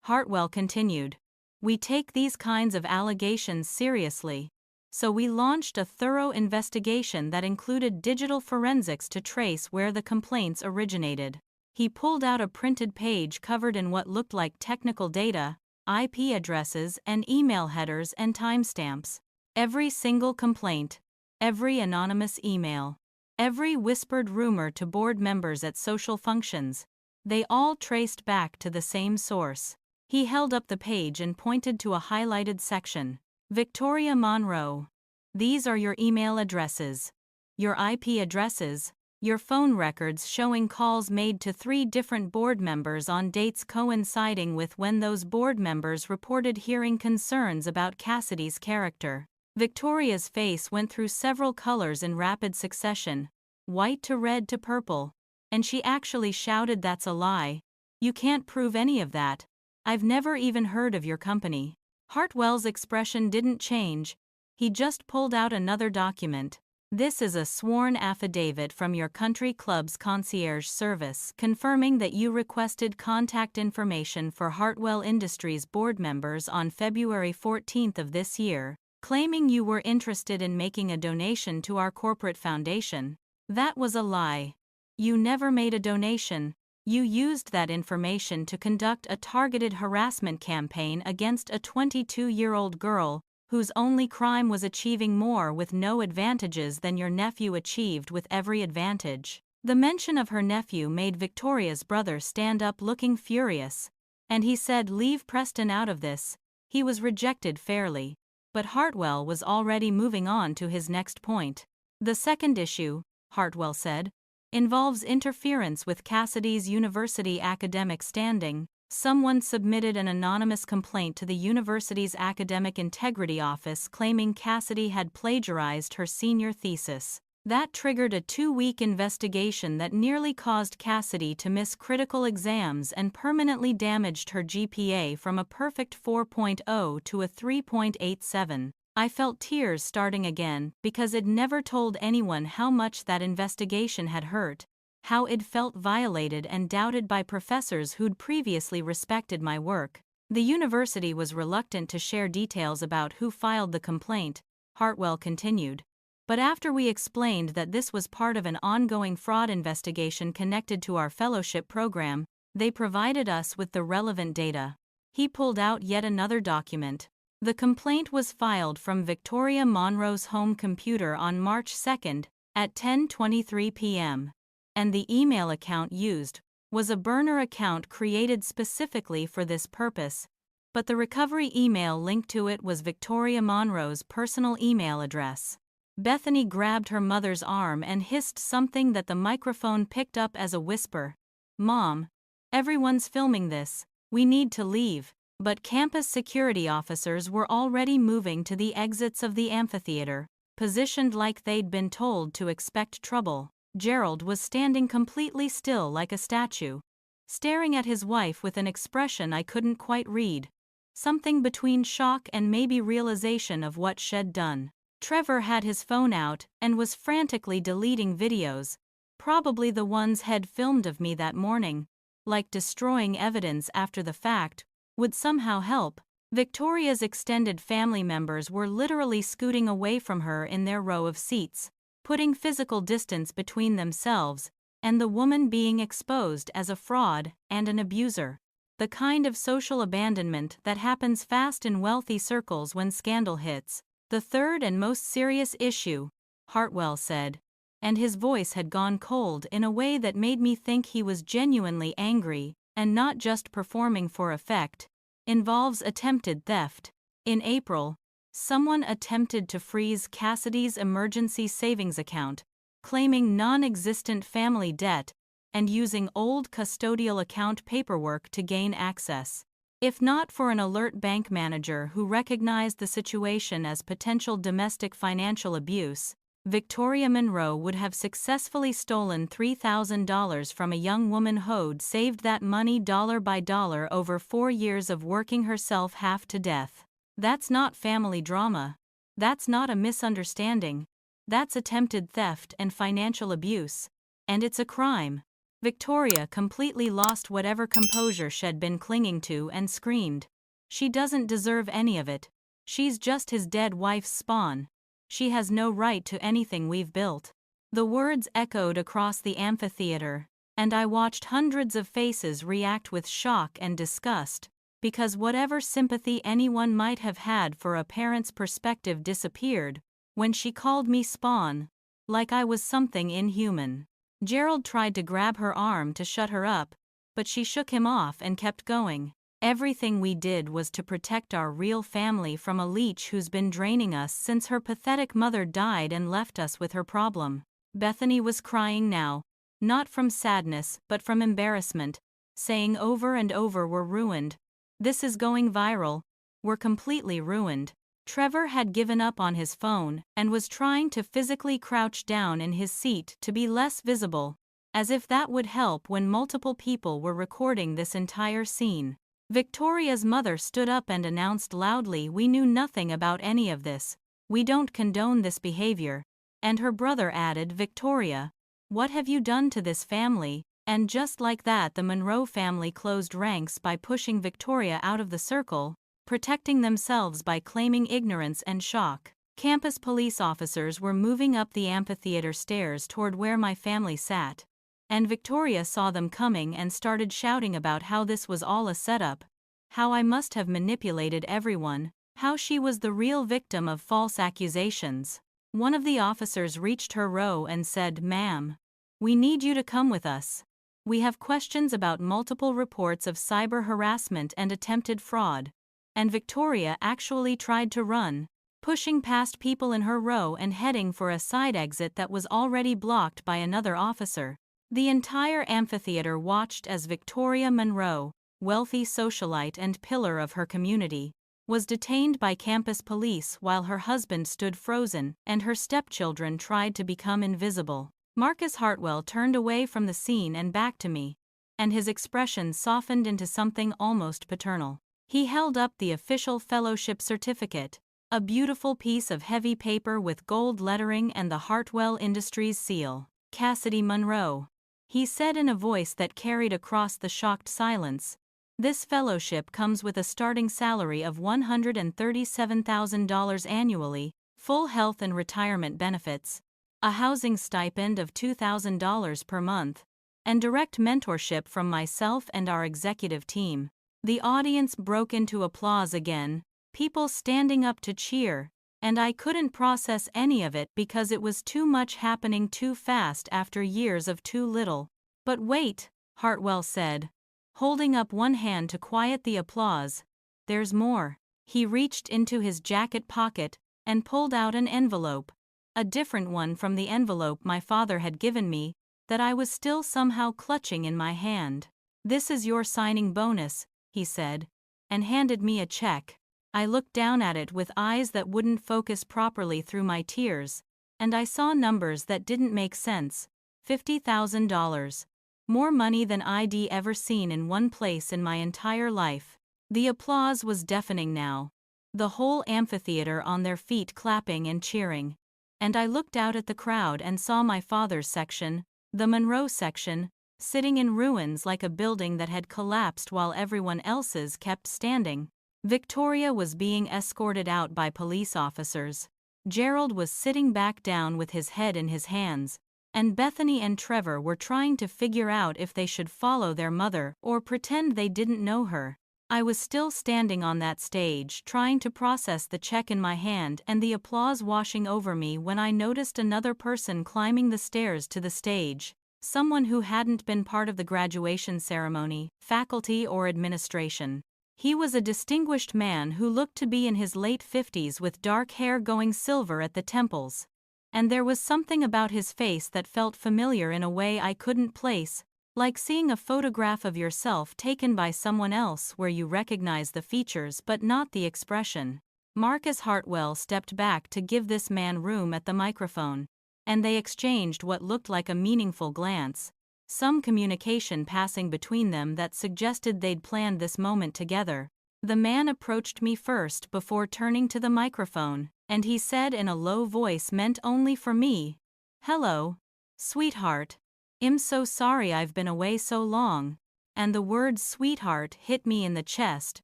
[SPEAKER 1] Hartwell continued. We take these kinds of allegations seriously, so we launched a thorough investigation that included digital forensics to trace where the complaints originated. He pulled out a printed page covered in what looked like technical data, IP addresses and email headers and timestamps. Every single complaint, every anonymous email, every whispered rumor to board members at social functions, they all traced back to the same source. He held up the page and pointed to a highlighted section. Victoria Monroe. These are your email addresses, your IP addresses, your phone records showing calls made to 3 different board members on dates coinciding with when those board members reported hearing concerns about Cassidy's character. Victoria's face went through several colors in rapid succession, white to red to purple, and she actually shouted, "That's a lie. You can't prove any of that. I've never even heard of your company." Hartwell's expression didn't change. He just pulled out another document. This is a sworn affidavit from your country club's concierge service confirming that you requested contact information for Hartwell Industries board members on February 14th of this year, claiming you were interested in making a donation to our corporate foundation. That was a lie. You never made a donation. You used that information to conduct a targeted harassment campaign against a 22-year-old girl whose only crime was achieving more with no advantages than your nephew achieved with every advantage. The mention of her nephew made Victoria's brother stand up looking furious, and he said, "Leave Preston out of this. He was rejected fairly." But Hartwell was already moving on to his next point. The second issue, Hartwell said, involves interference with Cassidy's university academic standing. Someone submitted an anonymous complaint to the university's academic integrity office claiming Cassidy had plagiarized her senior thesis. That triggered a 2-week investigation that nearly caused Cassidy to miss critical exams and permanently damaged her GPA from a perfect 4.0 to a 3.87. I felt tears starting again because I'd never told anyone how much that investigation had hurt, how it felt violated and doubted by professors who'd previously respected my work. The university was reluctant to share details about who filed the complaint, Hartwell continued. But after we explained that this was part of an ongoing fraud investigation connected to our fellowship program, they provided us with the relevant data. He pulled out yet another document. The complaint was filed from Victoria Monroe's home computer on March 2nd at 10:23 p.m. And the email account used was a burner account created specifically for this purpose, but the recovery email linked to it was Victoria Monroe's personal email address. Bethany grabbed her mother's arm and hissed something that the microphone picked up as a whisper. "Mom, everyone's filming this. We need to leave." But campus security officers were already moving to the exits of the amphitheater, positioned like they'd been told to expect trouble. Gerald was standing completely still like a statue, staring at his wife with an expression I couldn't quite read, something between shock and maybe realization of what she'd done. Trevor had his phone out and was frantically deleting videos, probably the ones He'd filmed of me that morning, like destroying evidence after the fact would somehow help. Victoria's extended family members were literally scooting away from her in their row of seats, putting physical distance between themselves and the woman being exposed as a fraud and an abuser. The kind of social abandonment that happens fast in wealthy circles when scandal hits. "The third and most serious issue," Hartwell said, and his voice had gone cold in a way that made me think he was genuinely angry and not just performing for effect, involves attempted theft. In April, someone attempted to freeze Cassidy's emergency savings account, claiming non-existent family debt and using old custodial account paperwork to gain access. If not for an alert bank manager who recognized the situation as potential domestic financial abuse, Victoria Monroe would have successfully stolen $3,000 from a young woman who'd saved that money dollar by dollar over 4 years of working herself half to death. That's not family drama. That's not a misunderstanding. That's attempted theft and financial abuse. And it's a crime. Victoria completely lost whatever composure she'd been clinging to and screamed. She doesn't deserve any of it. She's just his dead wife's spawn. She has no right to anything we've built. The words echoed across the amphitheater, and I watched hundreds of faces react with shock and disgust, because whatever sympathy anyone might have had for a parent's perspective disappeared when she called me spawn, like I was something inhuman. Gerald tried to grab her arm to shut her up, but she shook him off and kept going. Everything we did was to protect our real family from a leech who's been draining us since her pathetic mother died and left us with her problem. Bethany was crying now, not from sadness but from embarrassment, saying over and over, "We're ruined. This is going viral. We're completely ruined." Trevor had given up on his phone and was trying to physically crouch down in his seat to be less visible, as if that would help when multiple people were recording this entire scene. Victoria's mother stood up and announced loudly, "We knew nothing about any of this. We don't condone this behavior." And her brother added, "Victoria, what have you done to this family?" And just like that, the Monroe family closed ranks by pushing Victoria out of the circle, protecting themselves by claiming ignorance and shock. Campus police officers were moving up the amphitheater stairs toward where my family sat, and Victoria saw them coming and started shouting about how this was all a setup, how I must have manipulated everyone, how she was the real victim of false accusations. One of the officers reached her row and said, "Ma'am, we need you to come with us. We have questions about multiple reports of cyber harassment and attempted fraud." And Victoria actually tried to run, pushing past people in her row and heading for a side exit that was already blocked by another officer. The entire amphitheater watched as Victoria Monroe, wealthy socialite and pillar of her community, was detained by campus police while her husband stood frozen and her stepchildren tried to become invisible. Marcus Hartwell turned away from the scene and back to me, and his expression softened into something almost paternal. He held up the official fellowship certificate, a beautiful piece of heavy paper with gold lettering and the Hartwell Industries seal. "Cassidy Monroe," he said in a voice that carried across the shocked silence, "this fellowship comes with a starting salary of $137,000 annually, full health and retirement benefits, a housing stipend of $2,000 per month, and direct mentorship from myself and our executive team." The audience broke into applause again, people standing up to cheer, and I couldn't process any of it because it was too much happening too fast after years of too little. "But wait," Hartwell said, holding up one hand to quiet the applause, "there's more." He reached into his jacket pocket and pulled out an envelope, a different one from the envelope my father had given me, that I was still somehow clutching in my hand. "This is your signing bonus," he said, and handed me a check. I looked down at it with eyes that wouldn't focus properly through my tears, and I saw numbers that didn't make sense. $50,000. More money than I'd ever seen in one place in my entire life. The applause was deafening now. The whole amphitheater on their feet clapping and cheering. And I looked out at the crowd and saw my father's section, the Monroe section, sitting in ruins like a building that had collapsed while everyone else's kept standing. Victoria was being escorted out by police officers. Gerald was sitting back down with his head in his hands, and Bethany and Trevor were trying to figure out if they should follow their mother or pretend they didn't know her. I was still standing on that stage trying to process the check in my hand and the applause washing over me when I noticed another person climbing the stairs to the stage. Someone who hadn't been part of the graduation ceremony, faculty or administration. He was a distinguished man who looked to be in his late 50s with dark hair going silver at the temples. And there was something about his face that felt familiar in a way I couldn't place, Like seeing a photograph of yourself taken by someone else where you recognize the features but not the expression. Marcus Hartwell stepped back to give this man room at the microphone, and they exchanged what looked like a meaningful glance, some communication passing between them that suggested they'd planned this moment together. The man approached me first before turning to the microphone, and he said in a low voice meant only for me, "Hello, sweetheart. I'm so sorry I've been away so long." And the word sweetheart hit me in the chest,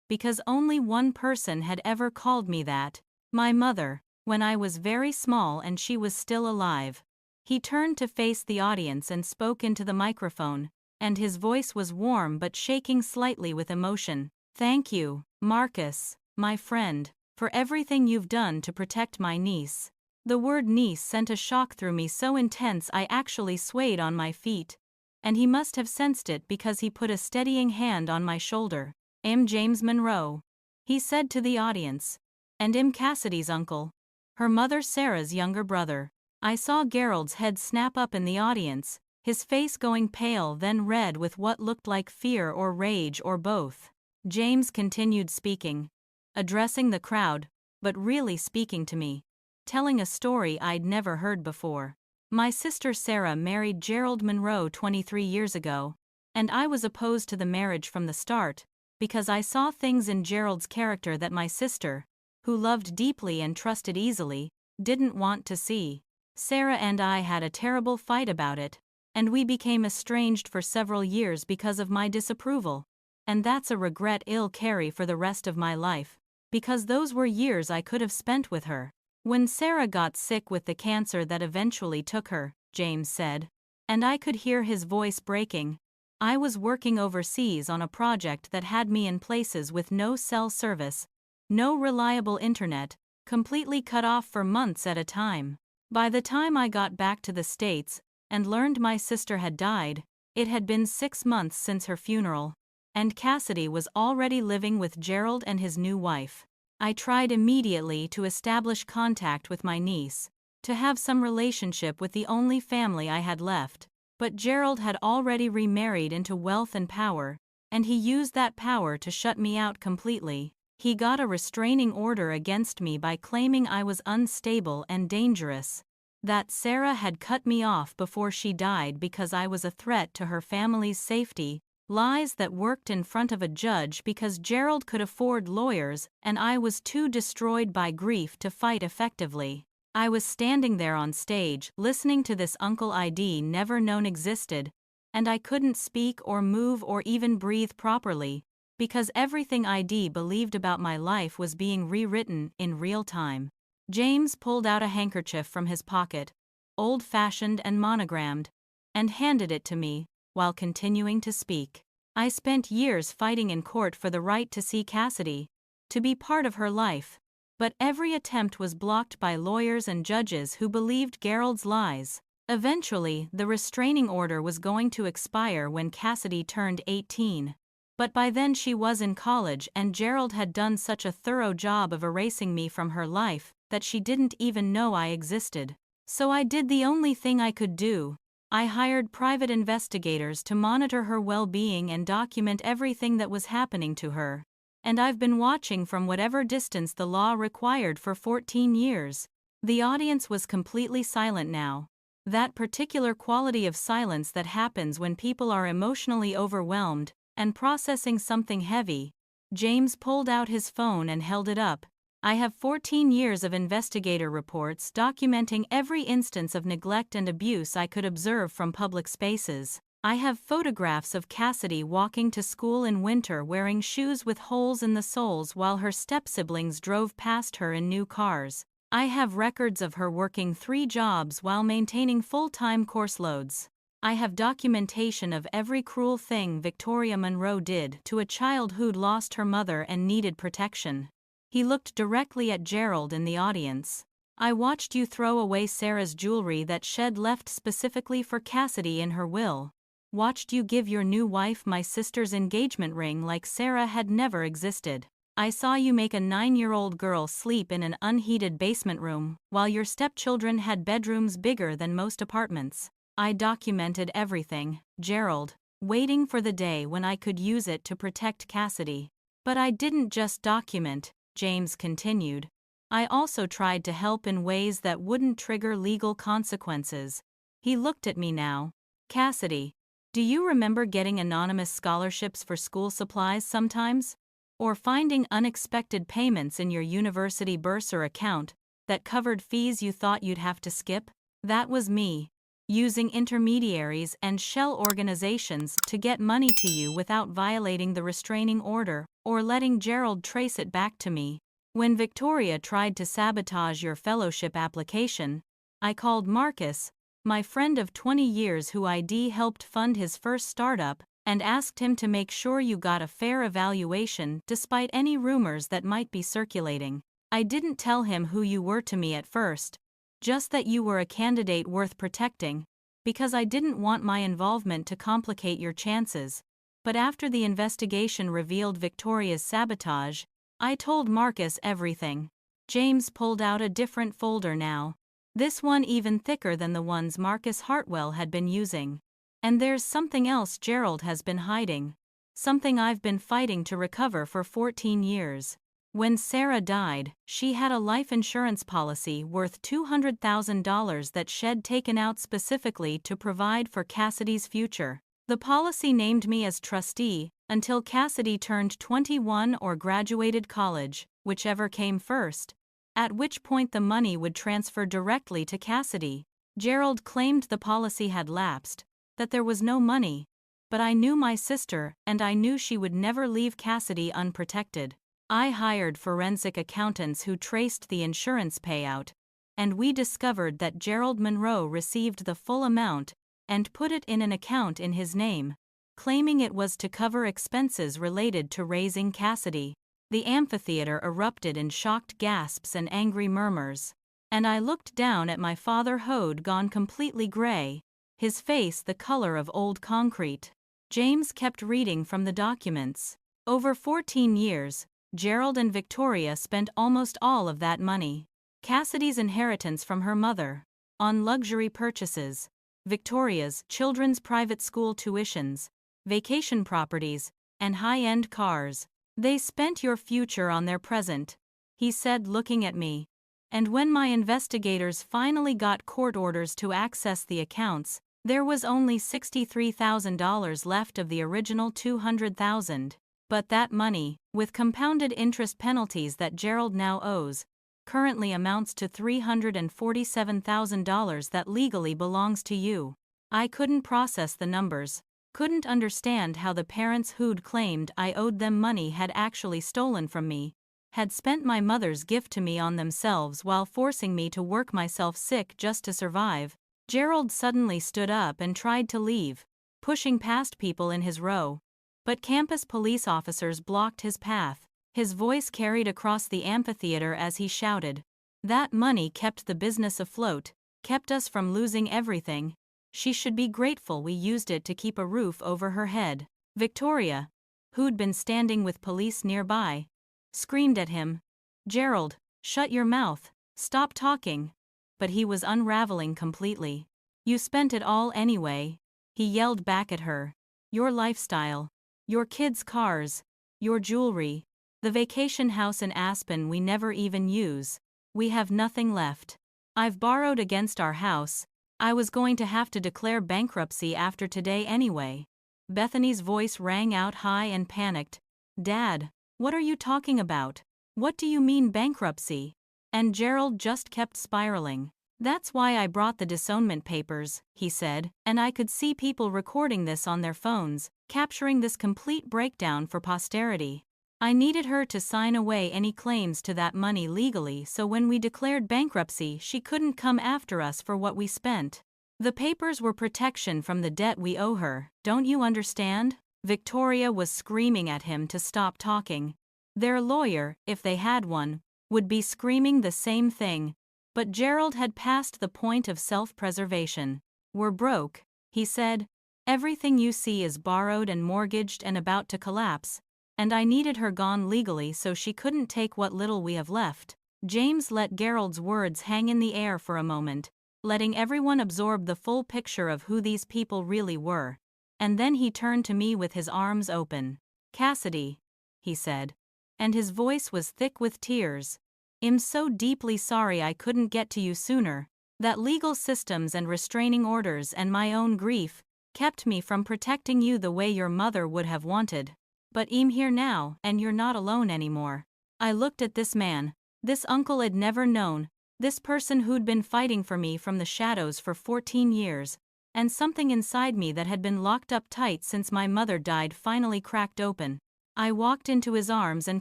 [SPEAKER 1] because only one person had ever called me that, my mother, when I was very small and she was still alive. He turned to face the audience and spoke into the microphone, and his voice was warm but shaking slightly with emotion. "Thank you, Marcus, my friend, for everything you've done to protect my niece." The word niece sent a shock through me so intense I actually swayed on my feet. And he must have sensed it because he put a steadying hand on my shoulder. "I'm James Monroe," he said to the audience. "And I'm Cassidy's uncle. Her mother Sarah's younger brother." I saw Gerald's head snap up in the audience, his face going pale then red with what looked like fear or rage or both. James continued speaking, addressing the crowd, but really speaking to me, telling a story I'd never heard before. "My sister Sarah married Gerald Monroe 23 years ago, and I was opposed to the marriage from the start, because I saw things in Gerald's character that my sister, who loved deeply and trusted easily, didn't want to see. Sarah and I had a terrible fight about it, and we became estranged for several years because of my disapproval. And that's a regret I'll carry for the rest of my life, because those were years I could have spent with her. When Sarah got sick with the cancer that eventually took her," James said, and I could hear his voice breaking, "I was working overseas on a project that had me in places with no cell service, no reliable internet, completely cut off for months at a time. By the time I got back to the States and learned my sister had died, it had been 6 months since her funeral, and Cassidy was already living with Gerald and his new wife. I tried immediately to establish contact with my niece, to have some relationship with the only family I had left, but Gerald had already remarried into wealth and power, and he used that power to shut me out completely. He got a restraining order against me by claiming I was unstable and dangerous, that Sarah had cut me off before she died because I was a threat to her family's safety, lies that worked in front of a judge because Gerald could afford lawyers and I was too destroyed by grief to fight effectively. I was standing there on stage listening to this uncle I'd never known existed, and I couldn't speak or move or even breathe properly, because everything I'd believed about my life was being rewritten in real time. James pulled out a handkerchief from his pocket, old-fashioned and monogrammed, and handed it to me, while continuing to speak. "I spent years fighting in court for the right to see Cassidy, to be part of her life, but every attempt was blocked by lawyers and judges who believed Gerald's lies. Eventually, the restraining order was going to expire when Cassidy turned 18. But by then she was in college and Gerald had done such a thorough job of erasing me from her life that she didn't even know I existed. So I did the only thing I could do. I hired private investigators to monitor her well-being and document everything that was happening to her. And I've been watching from whatever distance the law required for 14 years. The audience was completely silent now. That particular quality of silence that happens when people are emotionally overwhelmed and processing something heavy. James pulled out his phone and held it up. "I have 14 years of investigator reports documenting every instance of neglect and abuse I could observe from public spaces. I have photographs of Cassidy walking to school in winter wearing shoes with holes in the soles while her step-siblings drove past her in new cars. I have records of her working 3 jobs while maintaining full-time course loads. I have documentation of every cruel thing Victoria Monroe did to a child who'd lost her mother and needed protection." He looked directly at Gerald in the audience. "I watched you throw away Sarah's jewelry that Shed left specifically for Cassidy in her will. Watched you give your new wife my sister's engagement ring like Sarah had never existed. I saw you make a 9-year-old girl sleep in an unheated basement room while your stepchildren had bedrooms bigger than most apartments. I documented everything, Gerald. waiting for the day when I could use it to protect Cassidy. But I didn't just document, James continued. I also tried to help in ways that wouldn't trigger legal consequences. He looked at me now. Cassidy, do you remember getting anonymous scholarships for school supplies sometimes? Or finding unexpected payments in your university bursar account that covered fees you thought you'd have to skip? That was me, using intermediaries and shell organizations to get money to you without violating the restraining order or letting Gerald trace it back to me. When Victoria tried to sabotage your fellowship application, I called Marcus, my friend of 20 years who ID helped fund his first startup, and asked him to make sure you got a fair evaluation despite any rumors that might be circulating. I didn't tell him who you were to me at first, just that you were a candidate worth protecting, because I didn't want my involvement to complicate your chances. But after the investigation revealed Victoria's sabotage, I told Marcus everything. James pulled out a different folder now. This one even thicker than the ones Marcus Hartwell had been using. And there's something else Gerald has been hiding. Something I've been fighting to recover for 14 years. When Sarah died, she had a life insurance policy worth $200,000 that she'd taken out specifically to provide for Cassidy's future. The policy named me as trustee until Cassidy turned 21 or graduated college, whichever came first, at which point the money would transfer directly to Cassidy. Gerald claimed the policy had lapsed, that there was no money, but I knew my sister and I knew she would never leave Cassidy unprotected. I hired forensic accountants who traced the insurance payout, and we discovered that Gerald Monroe received the full amount and put it in an account in his name, claiming it was to cover expenses related to raising Cassidy. The amphitheater erupted in shocked gasps and angry murmurs, and I looked down at my father who'd gone completely gray, his face the color of old concrete. James kept reading from the documents. Over 14 years, Gerald and Victoria spent almost all of that money. Cassidy's inheritance from her mother, on luxury purchases, Victoria's children's private school tuitions, vacation properties, and high-end cars. They spent your future on their present, he said, looking at me. And when my investigators finally got court orders to access the accounts, there was only $63,000 left of the original $200,000. But that money, with compounded interest penalties that Gerald now owes, currently amounts to $347,000 that legally belongs to you. I couldn't process the numbers, couldn't understand how the parents who'd claimed I owed them money had actually stolen from me, had spent my mother's gift to me on themselves while forcing me to work myself sick just to survive. Gerald suddenly stood up and tried to leave, pushing past people in his row. But campus police officers blocked his path. His voice carried across the amphitheater as he shouted. That money kept the business afloat, kept us from losing everything. She should be grateful we used it to keep a roof over her head. Victoria, who'd been standing with police nearby, screamed at him. Gerald, shut your mouth, stop talking. But he was unraveling completely. You spent it all anyway, he yelled back at her. Your lifestyle. Your kids' cars, your jewelry, the vacation house in Aspen we never even use. We have nothing left. I've borrowed against our house. I was going to have to declare bankruptcy after today anyway. Bethany's voice rang out high and panicked. Dad, what are you talking about? What do you mean bankruptcy? And Gerald just kept spiraling. That's why I brought the disownment papers, he said, and I could see people recording this on their phones, capturing this complete breakdown for posterity. I needed her to sign away any claims to that money legally so when we declared bankruptcy she couldn't come after us for what we spent. The papers were protection from the debt we owe her, don't you understand? Victoria was screaming at him to stop talking. Their lawyer, if they had one, would be screaming the same thing. But Gerald had passed the point of self-preservation. We're broke, he said. Everything you see is borrowed and mortgaged and about to collapse. And I needed her gone legally so she couldn't take what little we have left. James let Gerald's words hang in the air for a moment, letting everyone absorb the full picture of who these people really were. and then he turned to me with his arms open. "Cassidy," he said, and his voice was thick with tears. "I'm so deeply sorry I couldn't get to you sooner, that legal systems and restraining orders and my own grief kept me from protecting you the way your mother would have wanted. But I'm here now, and you're not alone anymore." I looked at this man, this uncle I'd never known, this person who'd been fighting for me from the shadows for 14 years, and something inside me that had been locked up tight since my mother died finally cracked open. I walked into his arms and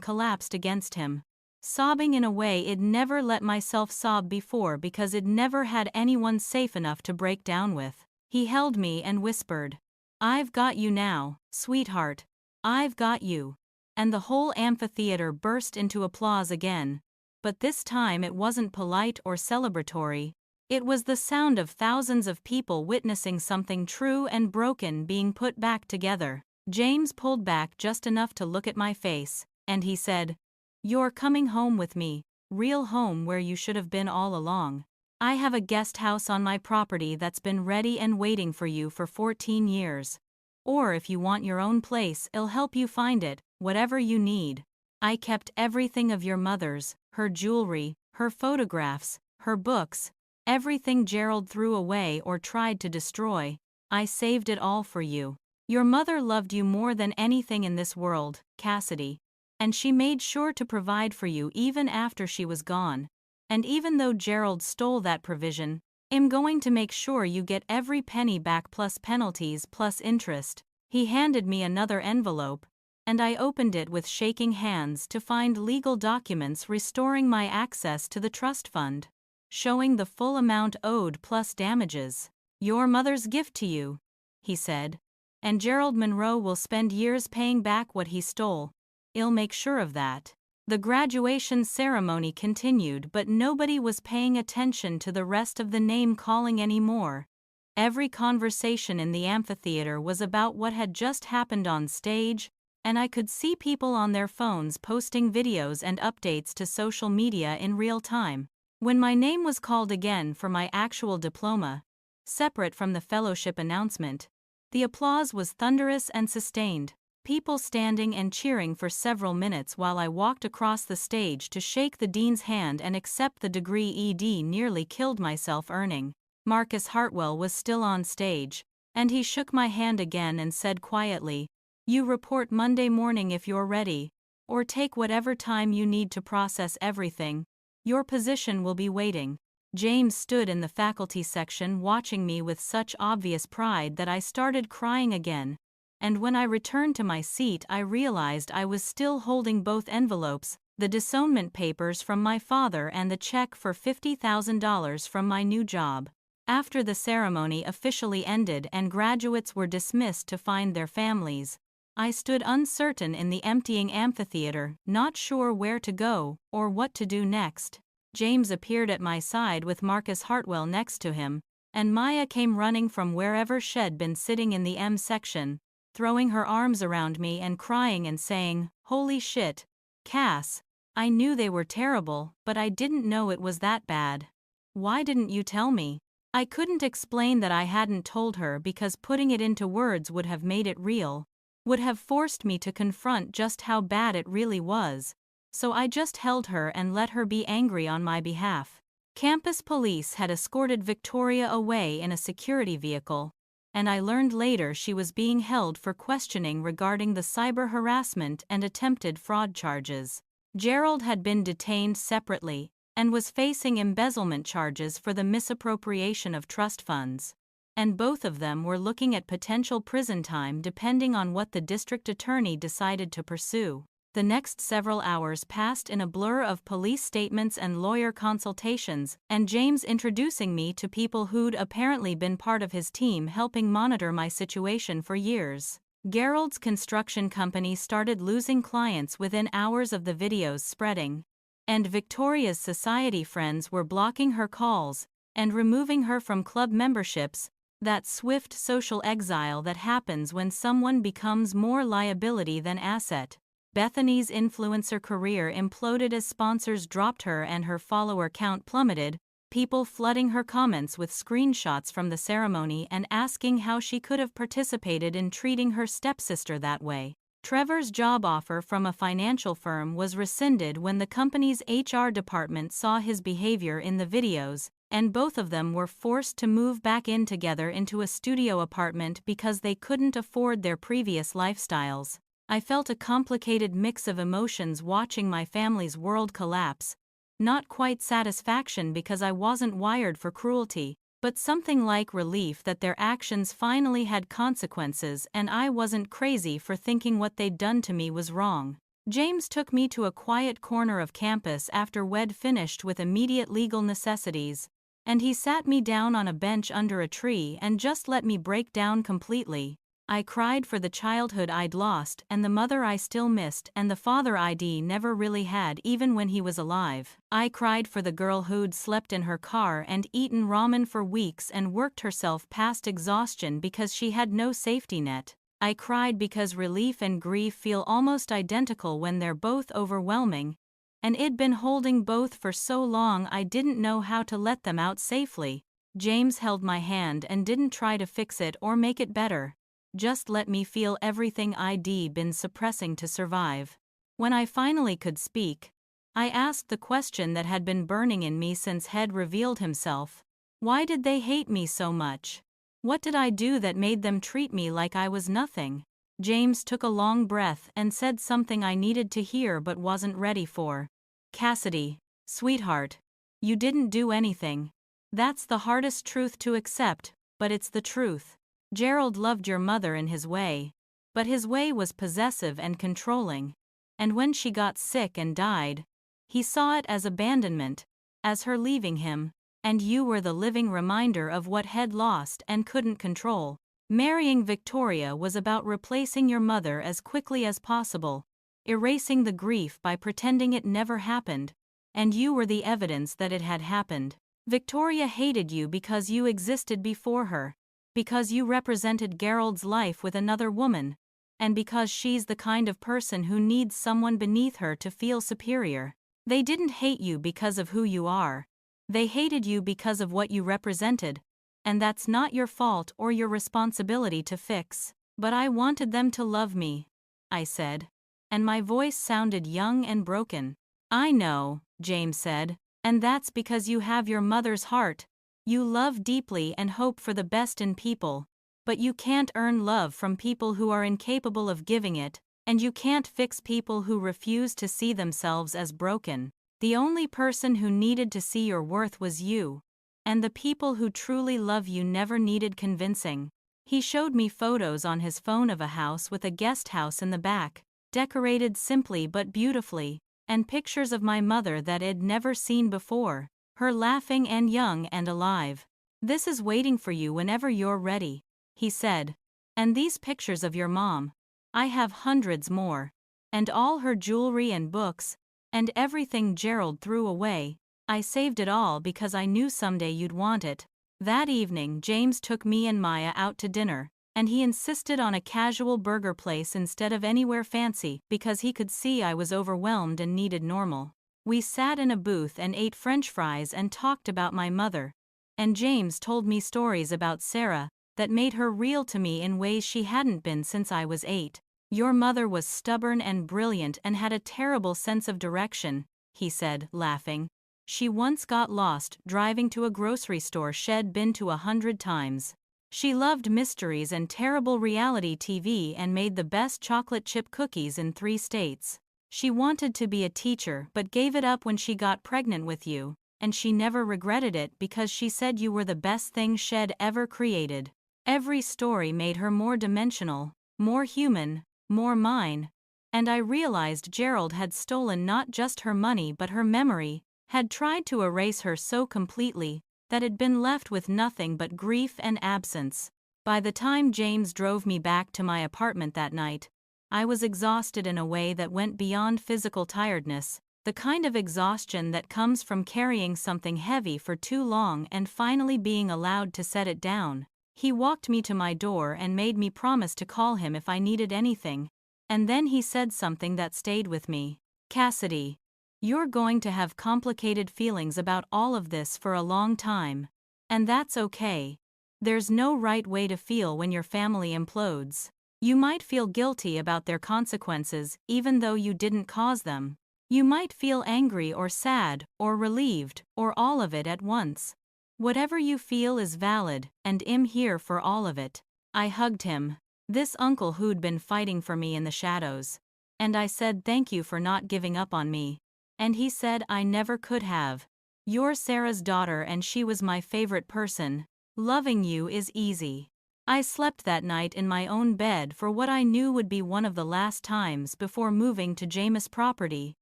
[SPEAKER 1] collapsed against him, sobbing in a way I'd never let myself sob before because I'd never had anyone safe enough to break down with. He held me and whispered, "I've got you now, sweetheart. I've got you." And the whole amphitheater burst into applause again. But this time it wasn't polite or celebratory. It was the sound of thousands of people witnessing something true and broken being put back together. James pulled back just enough to look at my face, and he said, "You're coming home with me, real home where you should have been all along. I have a guest house on my property that's been ready and waiting for you for 14 years. Or if you want your own place, I'll help you find it, whatever you need. I kept everything of your mother's, her jewelry, her photographs, her books, everything Gerald threw away or tried to destroy. I saved it all for you. Your mother loved you more than anything in this world, Cassidy. And she made sure to provide for you even after she was gone. And even though Gerald stole that provision, I'm going to make sure you get every penny back plus penalties plus interest." He handed me another envelope, and I opened it with shaking hands to find legal documents restoring my access to the trust fund, showing the full amount owed plus damages. "Your mother's gift to you," he said, "and Gerald Monroe will spend years paying back what he stole. I'll make sure of that." The graduation ceremony continued, but nobody was paying attention to the rest of the name-calling anymore. Every conversation in the amphitheater was about what had just happened on stage, and I could see people on their phones posting videos and updates to social media in real time. When my name was called again for my actual diploma, separate from the fellowship announcement, the applause was thunderous and sustained. People standing and cheering for several minutes while I walked across the stage to shake the dean's hand and accept the degree I'd nearly killed myself earning. Marcus Hartwell was still on stage, and he shook my hand again and said quietly, "You report Monday morning if you're ready, or take whatever time you need to process everything. Your position will be waiting." James stood in the faculty section watching me with such obvious pride that I started crying again. And when I returned to my seat, I realized I was still holding both envelopes, the disownment papers from my father and the check for $50,000 from my new job. After the ceremony officially ended and graduates were dismissed to find their families, I stood uncertain in the emptying amphitheater, not sure where to go or what to do next. James appeared at my side with Marcus Hartwell next to him, and Maya came running from wherever she'd been sitting in the M section, throwing her arms around me and crying and saying, "Holy shit, Cass, I knew they were terrible, but I didn't know it was that bad. Why didn't you tell me?" I couldn't explain that I hadn't told her because putting it into words would have made it real, would have forced me to confront just how bad it really was, so I just held her and let her be angry on my behalf. Campus police had escorted Victoria away in a security vehicle, and I learned later she was being held for questioning regarding the cyber harassment and attempted fraud charges. Gerald had been detained separately and was facing embezzlement charges for the misappropriation of trust funds, and both of them were looking at potential prison time depending on what the district attorney decided to pursue. The next several hours passed in a blur of police statements and lawyer consultations, and James introducing me to people who'd apparently been part of his team helping monitor my situation for years. Gerald's construction company started losing clients within hours of the videos spreading, and Victoria's society friends were blocking her calls and removing her from club memberships, that swift social exile that happens when someone becomes more liability than asset. Bethany's influencer career imploded as sponsors dropped her and her follower count plummeted. people flooding her comments with screenshots from the ceremony and asking how she could have participated in treating her stepsister that way. Trevor's job offer from a financial firm was rescinded when the company's HR department saw his behavior in the videos, and both of them were forced to move back in together into a studio apartment because they couldn't afford their previous lifestyles. I felt a complicated mix of emotions watching my family's world collapse. Not quite satisfaction because I wasn't wired for cruelty, but something like relief that their actions finally had consequences and I wasn't crazy for thinking what they'd done to me was wrong. James took me to a quiet corner of campus after we'd finished with immediate legal necessities, and he sat me down on a bench under a tree and just let me break down completely. I cried for the childhood I'd lost and the mother I still missed and the father I'd never really had even when he was alive. I cried for the girl who'd slept in her car and eaten ramen for weeks and worked herself past exhaustion because she had no safety net. I cried because relief and grief feel almost identical when they're both overwhelming, and I'd been holding both for so long I didn't know how to let them out safely. James held my hand and didn't try to fix it or make it better. Just let me feel everything I'd been suppressing to survive. When I finally could speak, I asked the question that had been burning in me since Head revealed himself. Why did they hate me so much? What did I do that made them treat me like I was nothing? James took a long breath and said something I needed to hear but wasn't ready for. Cassidy, sweetheart, you didn't do anything. That's the hardest truth to accept, but it's the truth. Gerald loved your mother in his way, but his way was possessive and controlling, and when she got sick and died, he saw it as abandonment, as her leaving him, and you were the living reminder of what Head lost and couldn't control. Marrying Victoria was about replacing your mother as quickly as possible, erasing the grief by pretending it never happened, and you were the evidence that it had happened. Victoria hated you because you existed before her, because you represented Gerald's life with another woman, and because she's the kind of person who needs someone beneath her to feel superior. They didn't hate you because of who you are. They hated you because of what you represented, and that's not your fault or your responsibility to fix. But I wanted them to love me, I said, and my voice sounded young and broken. I know, James said, and that's because you have your mother's heart. You love deeply and hope for the best in people, but you can't earn love from people who are incapable of giving it, and you can't fix people who refuse to see themselves as broken. The only person who needed to see your worth was you, and the people who truly love you never needed convincing. He showed me photos on his phone of a house with a guest house in the back, decorated simply but beautifully, and pictures of my mother that I'd never seen before. Her laughing and young and alive. This is waiting for you whenever you're ready, he said. And these pictures of your mom. I have hundreds more. And all her jewelry and books, and everything Gerald threw away. I saved it all because I knew someday you'd want it. That evening James took me and Maya out to dinner, and he insisted on a casual burger place instead of anywhere fancy because he could see I was overwhelmed and needed normal. We sat in a booth and ate French fries and talked about my mother, and James told me stories about Sarah that made her real to me in ways she hadn't been since I was 8. Your mother was stubborn and brilliant and had a terrible sense of direction, he said, laughing. She once got lost driving to a grocery store she'd been to 100 times. She loved mysteries and terrible reality TV and made the best chocolate chip cookies in 3 states. She wanted to be a teacher but gave it up when she got pregnant with you, and she never regretted it because she said you were the best thing she'd ever created. Every story made her more dimensional, more human, more mine, and I realized Gerald had stolen not just her money but her memory, had tried to erase her so completely that had been left with nothing but grief and absence. By the time James drove me back to my apartment that night, I was exhausted in a way that went beyond physical tiredness, the kind of exhaustion that comes from carrying something heavy for too long and finally being allowed to set it down. He walked me to my door and made me promise to call him if I needed anything, and then he said something that stayed with me. Cassidy, You're going to have complicated feelings about all of this for a long time. And that's okay. There's no right way to feel when your family implodes. You might feel guilty about their consequences even though you didn't cause them. You might feel angry or sad, or relieved, or all of it at once. Whatever you feel is valid, and I'm here for all of it. I hugged him. This uncle who'd been fighting for me in the shadows. And I said thank you for not giving up on me. And he said I never could have. You're Sarah's daughter and she was my favorite person. Loving you is easy. I slept that night in my own bed for what I knew would be one of the last times before moving to Jameis property.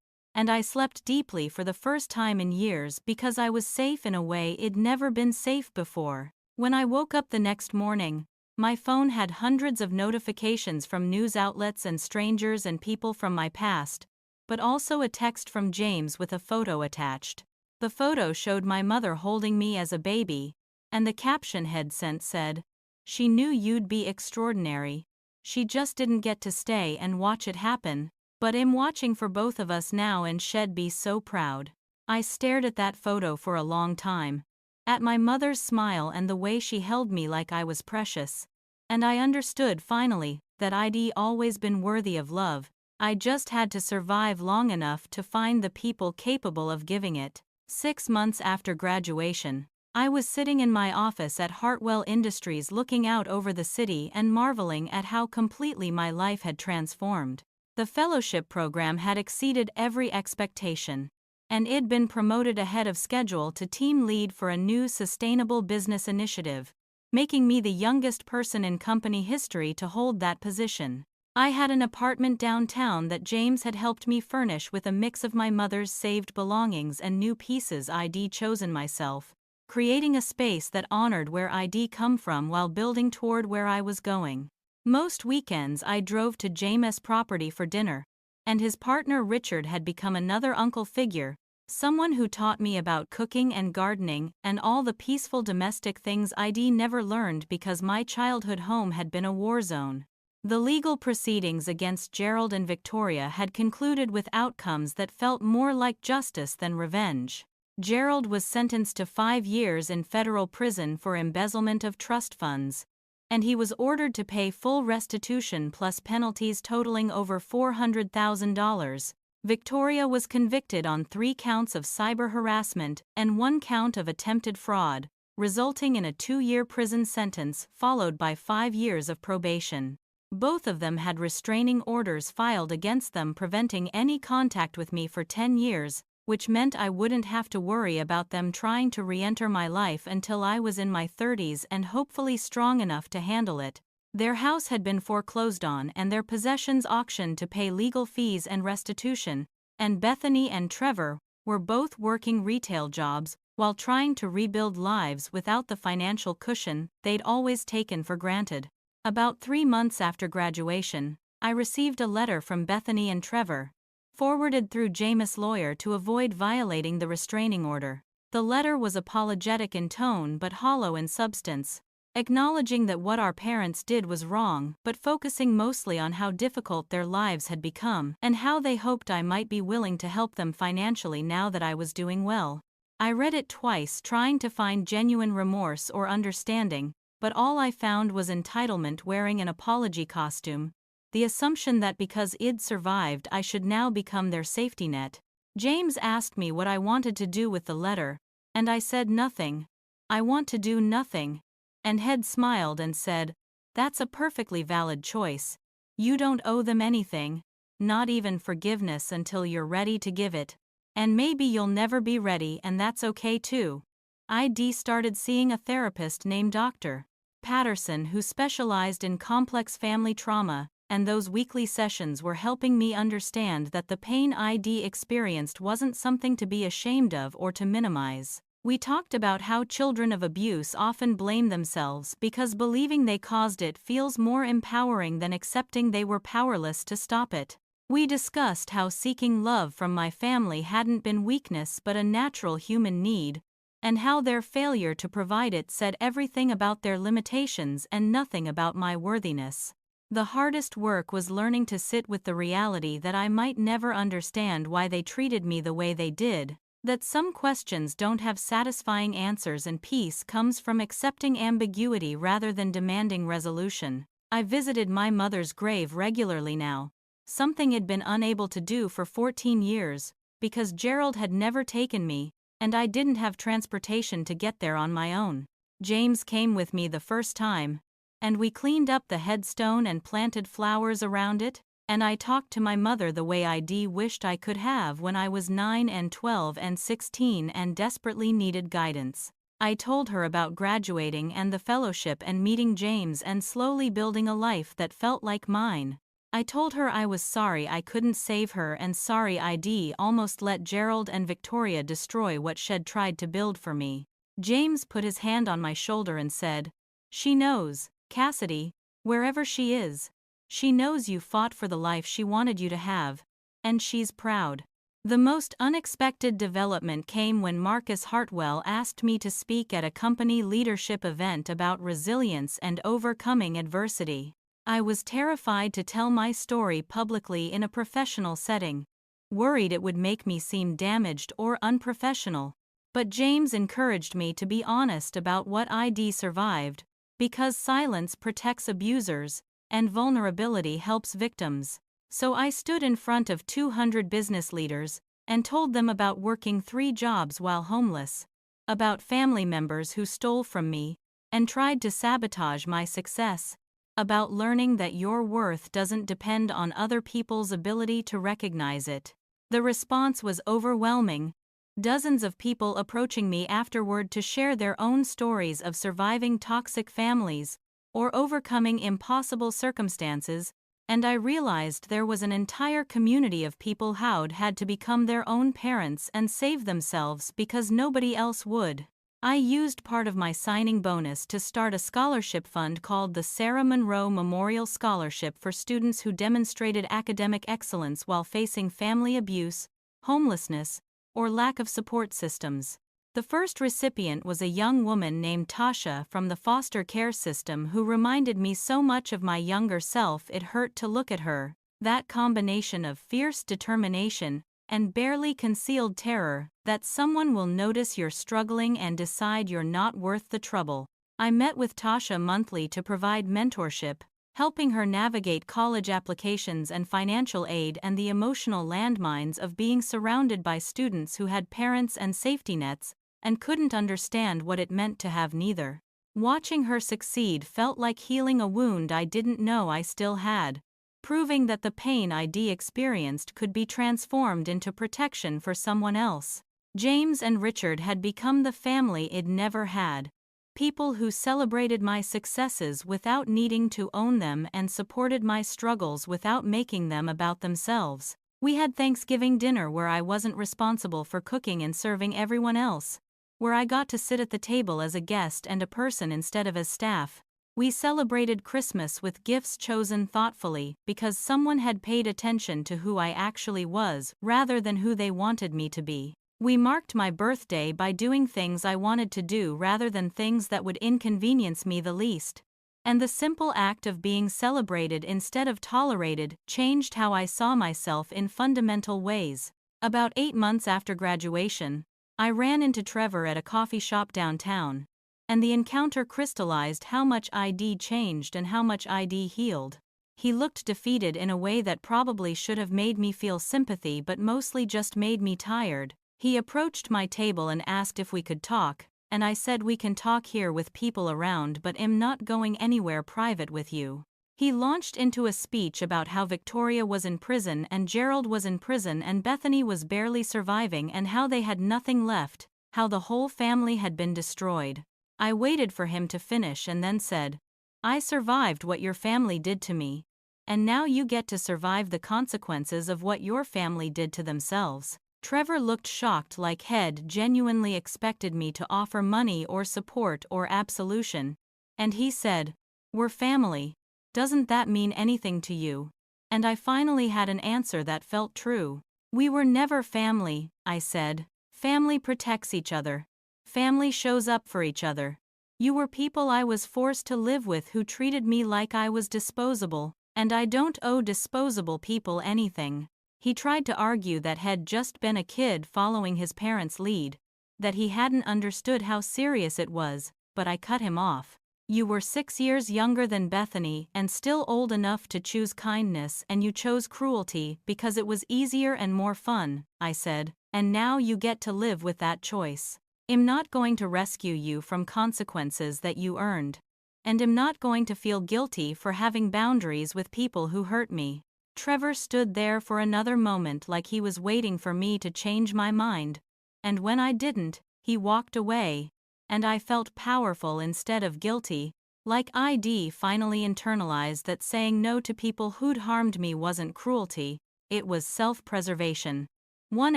[SPEAKER 1] And I slept deeply for the first time in years because I was safe in a way I'd never been safe before. When I woke up the next morning, my phone had hundreds of notifications from news outlets and strangers and people from my past, but also a text from James with a photo attached. The photo showed my mother holding me as a baby, and the caption he'd sent said, "She knew you'd be extraordinary. She just didn't get to stay and watch it happen, but I'm watching for both of us now and she'd be so proud." I stared at that photo for a long time, at my mother's smile and the way she held me like I was precious, and I understood finally that I'd always been worthy of love. I just had to survive long enough to find the people capable of giving it. 6 months after graduation, I was sitting in my office at Hartwell Industries looking out over the city and marveling at how completely my life had transformed. The fellowship program had exceeded every expectation, and I'd been promoted ahead of schedule to team lead for a new sustainable business initiative, making me the youngest person in company history to hold that position. I had an apartment downtown that James had helped me furnish with a mix of my mother's saved belongings and new pieces I'd chosen myself, creating a space that honored where I'd come from while building toward where I was going. Most weekends I drove to Jameis property for dinner, and his partner Richard had become another uncle figure, someone who taught me about cooking and gardening and all the peaceful domestic things I'd never learned because my childhood home had been a war zone. The legal proceedings against Gerald and Victoria had concluded with outcomes that felt more like justice than revenge. Gerald was sentenced to 5 years in federal prison for embezzlement of trust funds, and he was ordered to pay full restitution plus penalties totaling over $400,000. Victoria was convicted on 3 counts of cyber harassment and 1 count of attempted fraud, resulting in a 2-year prison sentence followed by 5 years of probation. Both of them had restraining orders filed against them preventing any contact with me for 10 years, which meant I wouldn't have to worry about them trying to re-enter my life until I was in my 30s and hopefully strong enough to handle it. Their house had been foreclosed on and their possessions auctioned to pay legal fees and restitution, and Bethany and Trevor were both working retail jobs while trying to rebuild lives without the financial cushion they'd always taken for granted. About 3 months after graduation, I received a letter from Bethany and Trevor, forwarded through Jameis' lawyer to avoid violating the restraining order. The letter was apologetic in tone but hollow in substance, acknowledging that what our parents did was wrong but focusing mostly on how difficult their lives had become and how they hoped I might be willing to help them financially now that I was doing well. I read it twice trying to find genuine remorse or understanding, but all I found was entitlement wearing an apology costume, the assumption that because I'd survived I should now become their safety net. James asked me what I wanted to do with the letter, and I said nothing. I want to do nothing. And Head smiled and said, "That's a perfectly valid choice. You don't owe them anything, not even forgiveness until you're ready to give it. And maybe you'll never be ready and that's okay too." I started seeing a therapist named Dr. Patterson who specialized in complex family trauma, and those weekly sessions were helping me understand that the pain I'd experienced wasn't something to be ashamed of or to minimize. We talked about how children of abuse often blame themselves because believing they caused it feels more empowering than accepting they were powerless to stop it. We discussed how seeking love from my family hadn't been weakness but a natural human need, and how their failure to provide it said everything about their limitations and nothing about my worthiness. The hardest work was learning to sit with the reality that I might never understand why they treated me the way they did, that some questions don't have satisfying answers, and peace comes from accepting ambiguity rather than demanding resolution. I visited my mother's grave regularly now, something I'd been unable to do for 14 years, because Gerald had never taken me, and I didn't have transportation to get there on my own. James came with me the first time, and we cleaned up the headstone and planted flowers around it, and I talked to my mother the way I wished I could have when I was 9 and 12 and 16 and desperately needed guidance. I told her about graduating and the fellowship and meeting James and slowly building a life that felt like mine. I told her I was sorry I couldn't save her and sorry I'd almost let Gerald and Victoria destroy what she'd tried to build for me. James put his hand on my shoulder and said, "She knows, Cassidy, wherever she is. She knows you fought for the life she wanted you to have, and she's proud." The most unexpected development came when Marcus Hartwell asked me to speak at a company leadership event about resilience and overcoming adversity. I was terrified to tell my story publicly in a professional setting, worried it would make me seem damaged or unprofessional. But James encouraged me to be honest about what I'd survived, because silence protects abusers, and vulnerability helps victims. So I stood in front of 200 business leaders and told them about working 3 jobs while homeless, about family members who stole from me and tried to sabotage my success, about learning that your worth doesn't depend on other people's ability to recognize it. The response was overwhelming. Dozens of people approaching me afterward to share their own stories of surviving toxic families or overcoming impossible circumstances, and I realized there was an entire community of people who'd had to become their own parents and save themselves because nobody else would. I used part of my signing bonus to start a scholarship fund called the Sarah Monroe Memorial Scholarship for students who demonstrated academic excellence while facing family abuse, homelessness, or lack of support systems. The first recipient was a young woman named Tasha from the foster care system who reminded me so much of my younger self it hurt to look at her. That combination of fierce determination and barely concealed terror that someone will notice you're struggling and decide you're not worth the trouble. I met with Tasha monthly to provide mentorship, helping her navigate college applications and financial aid and the emotional landmines of being surrounded by students who had parents and safety nets and couldn't understand what it meant to have neither. Watching her succeed felt like healing a wound I didn't know I still had, proving that the pain I'd experienced could be transformed into protection for someone else. James and Richard had become the family I'd never had. People who celebrated my successes without needing to own them and supported my struggles without making them about themselves. We had Thanksgiving dinner where I wasn't responsible for cooking and serving everyone else, where I got to sit at the table as a guest and a person instead of as staff. We celebrated Christmas with gifts chosen thoughtfully because someone had paid attention to who I actually was rather than who they wanted me to be. We marked my birthday by doing things I wanted to do rather than things that would inconvenience me the least. And the simple act of being celebrated instead of tolerated changed how I saw myself in fundamental ways. About 8 months after graduation, I ran into Trevor at a coffee shop downtown, and the encounter crystallized how much I'd changed and how much I'd healed. He looked defeated in a way that probably should have made me feel sympathy but mostly just made me tired. He approached my table and asked if we could talk, and I said we can talk here with people around but I'm not going anywhere private with you. He launched into a speech about how Victoria was in prison and Gerald was in prison and Bethany was barely surviving and how they had nothing left, how the whole family had been destroyed. I waited for him to finish and then said, "I survived what your family did to me, and now you get to survive the consequences of what your family did to themselves." Trevor looked shocked, like he'd genuinely expected me to offer money or support or absolution, and he said, "We're family. Doesn't that mean anything to you?" And I finally had an answer that felt true. "We were never family," I said. "Family protects each other. Family shows up for each other. You were people I was forced to live with who treated me like I was disposable." And I don't owe disposable people anything. He tried to argue that he'd just been a kid following his parents' lead, that he hadn't understood how serious it was, but I cut him off. You were 6 years younger than Bethany and still old enough to choose kindness, and you chose cruelty because it was easier and more fun, I said, and now you get to live with that choice. I'm not going to rescue you from consequences that you earned. And I'm not going to feel guilty for having boundaries with people who hurt me. Trevor stood there for another moment like he was waiting for me to change my mind. And when I didn't, he walked away. And I felt powerful instead of guilty, like I'd finally internalized that saying no to people who'd harmed me wasn't cruelty, it was self-preservation. One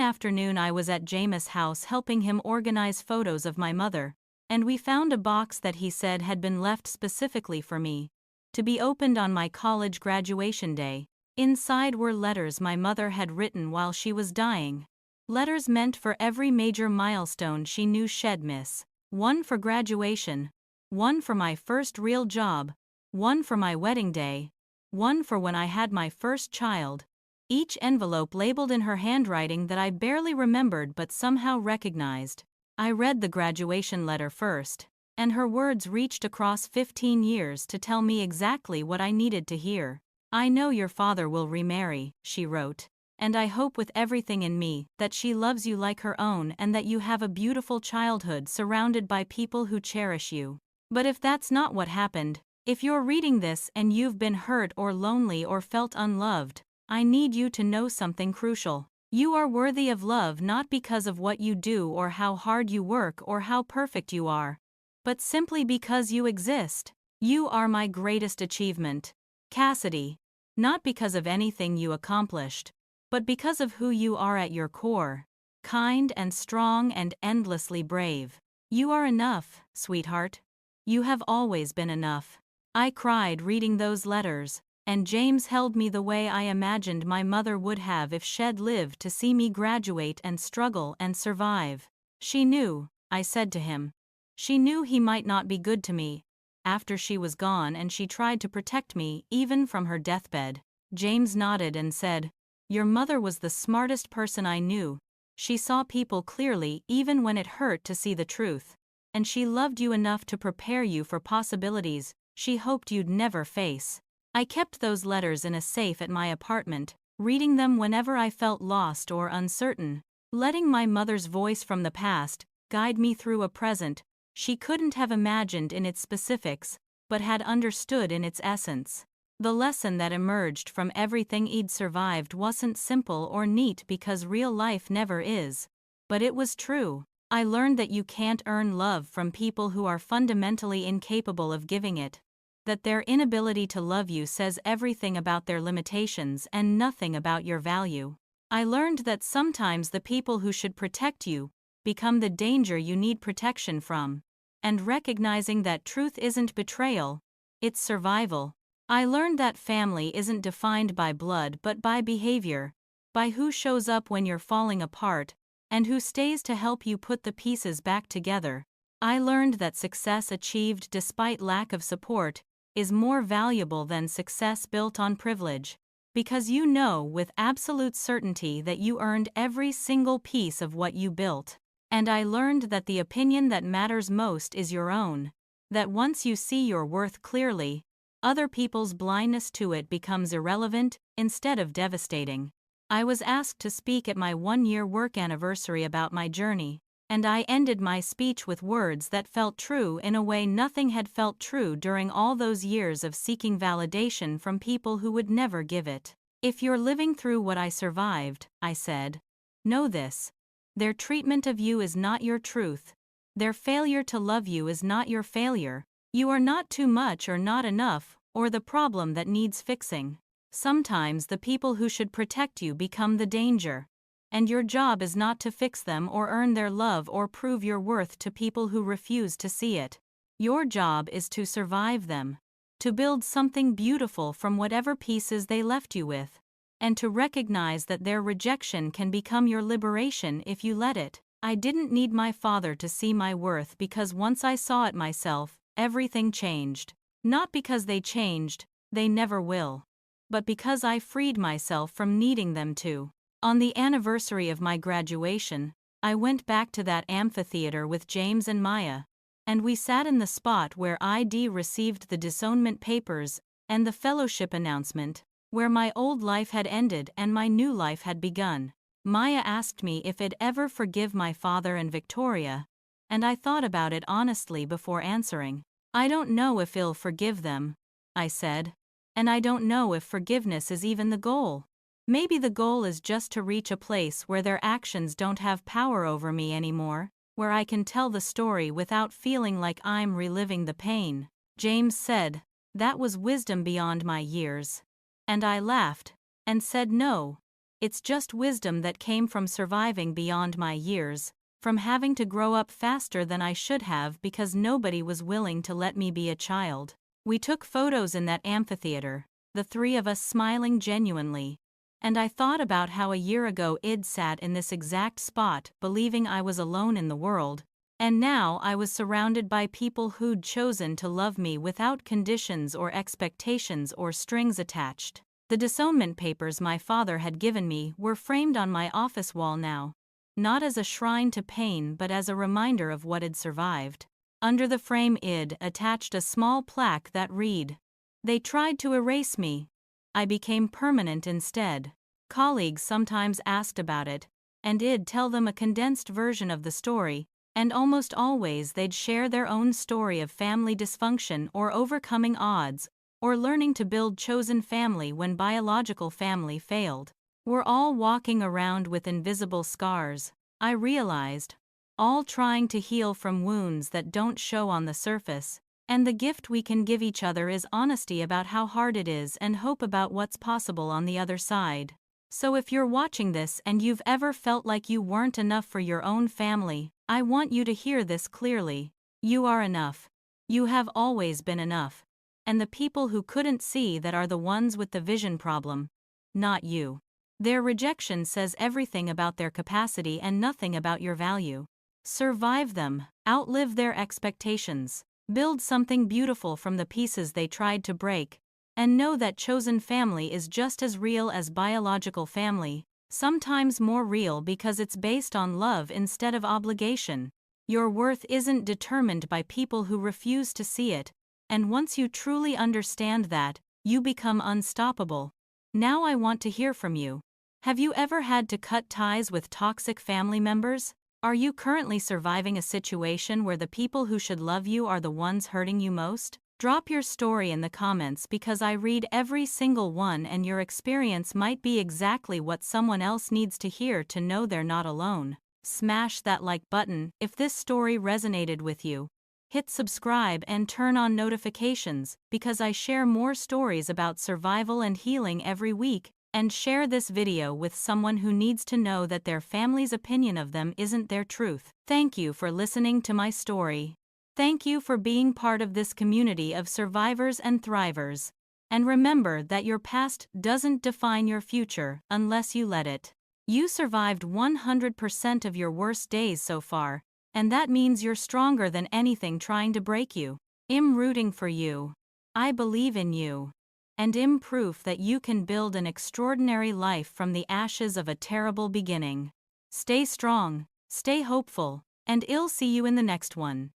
[SPEAKER 1] afternoon I was at Jameis' house helping him organize photos of my mother, and we found a box that he said had been left specifically for me, to be opened on my college graduation day. Inside were letters my mother had written while she was dying. Letters meant for every major milestone she knew she'd miss. One for graduation, one for my first real job, one for my wedding day, one for when I had my first child. Each envelope labeled in her handwriting that I barely remembered but somehow recognized. I read the graduation letter first, and her words reached across 15 years to tell me exactly what I needed to hear. I know your father will remarry, she wrote, and I hope with everything in me that she loves you like her own and that you have a beautiful childhood surrounded by people who cherish you. But if that's not what happened, if you're reading this and you've been hurt or lonely or felt unloved, I need you to know something crucial. You are worthy of love not because of what you do or how hard you work or how perfect you are, but simply because you exist. You are my greatest achievement, Cassidy. Not because of anything you accomplished, but because of who you are at your core. Kind and strong and endlessly brave. You are enough, sweetheart. You have always been enough. I cried reading those letters, and James held me the way I imagined my mother would have if she'd lived to see me graduate and struggle and survive. She knew, I said to him. She knew he might not be good to me after she was gone, and she tried to protect me even from her deathbed. James nodded and said, Your mother was the smartest person I knew. She saw people clearly even when it hurt to see the truth. And she loved you enough to prepare you for possibilities she hoped you'd never face. I kept those letters in a safe at my apartment, reading them whenever I felt lost or uncertain, letting my mother's voice from the past guide me through a present she couldn't have imagined in its specifics, but had understood in its essence. The lesson that emerged from everything I'd survived wasn't simple or neat because real life never is. But it was true. I learned that you can't earn love from people who are fundamentally incapable of giving it. That their inability to love you says everything about their limitations and nothing about your value. I learned that sometimes the people who should protect you become the danger you need protection from. And recognizing that truth isn't betrayal, it's survival. I learned that family isn't defined by blood but by behavior, by who shows up when you're falling apart, and who stays to help you put the pieces back together. I learned that success achieved despite lack of support is more valuable than success built on privilege, because you know with absolute certainty that you earned every single piece of what you built. And I learned that the opinion that matters most is your own, that once you see your worth clearly, other people's blindness to it becomes irrelevant instead of devastating. I was asked to speak at my 1-year work anniversary about my journey, and I ended my speech with words that felt true in a way nothing had felt true during all those years of seeking validation from people who would never give it. If you're living through what I survived, I said, know this. Their treatment of you is not your truth. Their failure to love you is not your failure. You are not too much or not enough, or the problem that needs fixing. Sometimes the people who should protect you become the danger. And your job is not to fix them or earn their love or prove your worth to people who refuse to see it. Your job is to survive them, to build something beautiful from whatever pieces they left you with, and to recognize that their rejection can become your liberation if you let it. I didn't need my father to see my worth because once I saw it myself, everything changed. Not because they changed, they never will. but because I freed myself from needing them to. On the anniversary of my graduation, I went back to that amphitheater with James and Maya, and we sat in the spot where ID received the disownment papers and the fellowship announcement, where my old life had ended and my new life had begun. Maya asked me if I'd ever forgive my father and Victoria, and I thought about it honestly before answering. I don't know if I'll forgive them, I said, and I don't know if forgiveness is even the goal. Maybe the goal is just to reach a place where their actions don't have power over me anymore, where I can tell the story without feeling like I'm reliving the pain. James said, that was wisdom beyond my years. And I laughed, and said no, it's just wisdom that came from surviving beyond my years, from having to grow up faster than I should have because nobody was willing to let me be a child. We took photos in that amphitheater, the three of us smiling genuinely, and I thought about how a year ago I'd sat in this exact spot believing I was alone in the world, and now I was surrounded by people who'd chosen to love me without conditions or expectations or strings attached. The disownment papers my father had given me were framed on my office wall now, not as a shrine to pain but as a reminder of what had survived. Under the frame I'd attached a small plaque that read, "They tried to erase me. I became permanent instead." Colleagues sometimes asked about it, and I'd tell them a condensed version of the story, and almost always they'd share their own story of family dysfunction or overcoming odds, or learning to build chosen family when biological family failed. We're all walking around with invisible scars, I realized, all trying to heal from wounds that don't show on the surface, and the gift we can give each other is honesty about how hard it is and hope about what's possible on the other side. So if you're watching this and you've ever felt like you weren't enough for your own family, I want you to hear this clearly. You are enough. You have always been enough. And the people who couldn't see that are the ones with the vision problem, not you. Their rejection says everything about their capacity and nothing about your value. Survive them, outlive their expectations, build something beautiful from the pieces they tried to break, and know that chosen family is just as real as biological family, sometimes more real because it's based on love instead of obligation. Your worth isn't determined by people who refuse to see it, and once you truly understand that, you become unstoppable. Now I want to hear from you. Have you ever had to cut ties with toxic family members? Are you currently surviving a situation where the people who should love you are the ones hurting you most? Drop your story in the comments because I read every single one and your experience might be exactly what someone else needs to hear to know they're not alone. Smash that like button if this story resonated with you. Hit subscribe and turn on notifications because I share more stories about survival and healing every week, and share this video with someone who needs to know that their family's opinion of them isn't their truth. Thank you for listening to my story. Thank you for being part of this community of survivors and thrivers. And remember that your past doesn't define your future unless you let it. You survived 100% of your worst days so far, and that means you're stronger than anything trying to break you. I'm rooting for you. I believe in you. And I'm proof that you can build an extraordinary life from the ashes of a terrible beginning. Stay strong, stay hopeful, and I'll see you in the next one.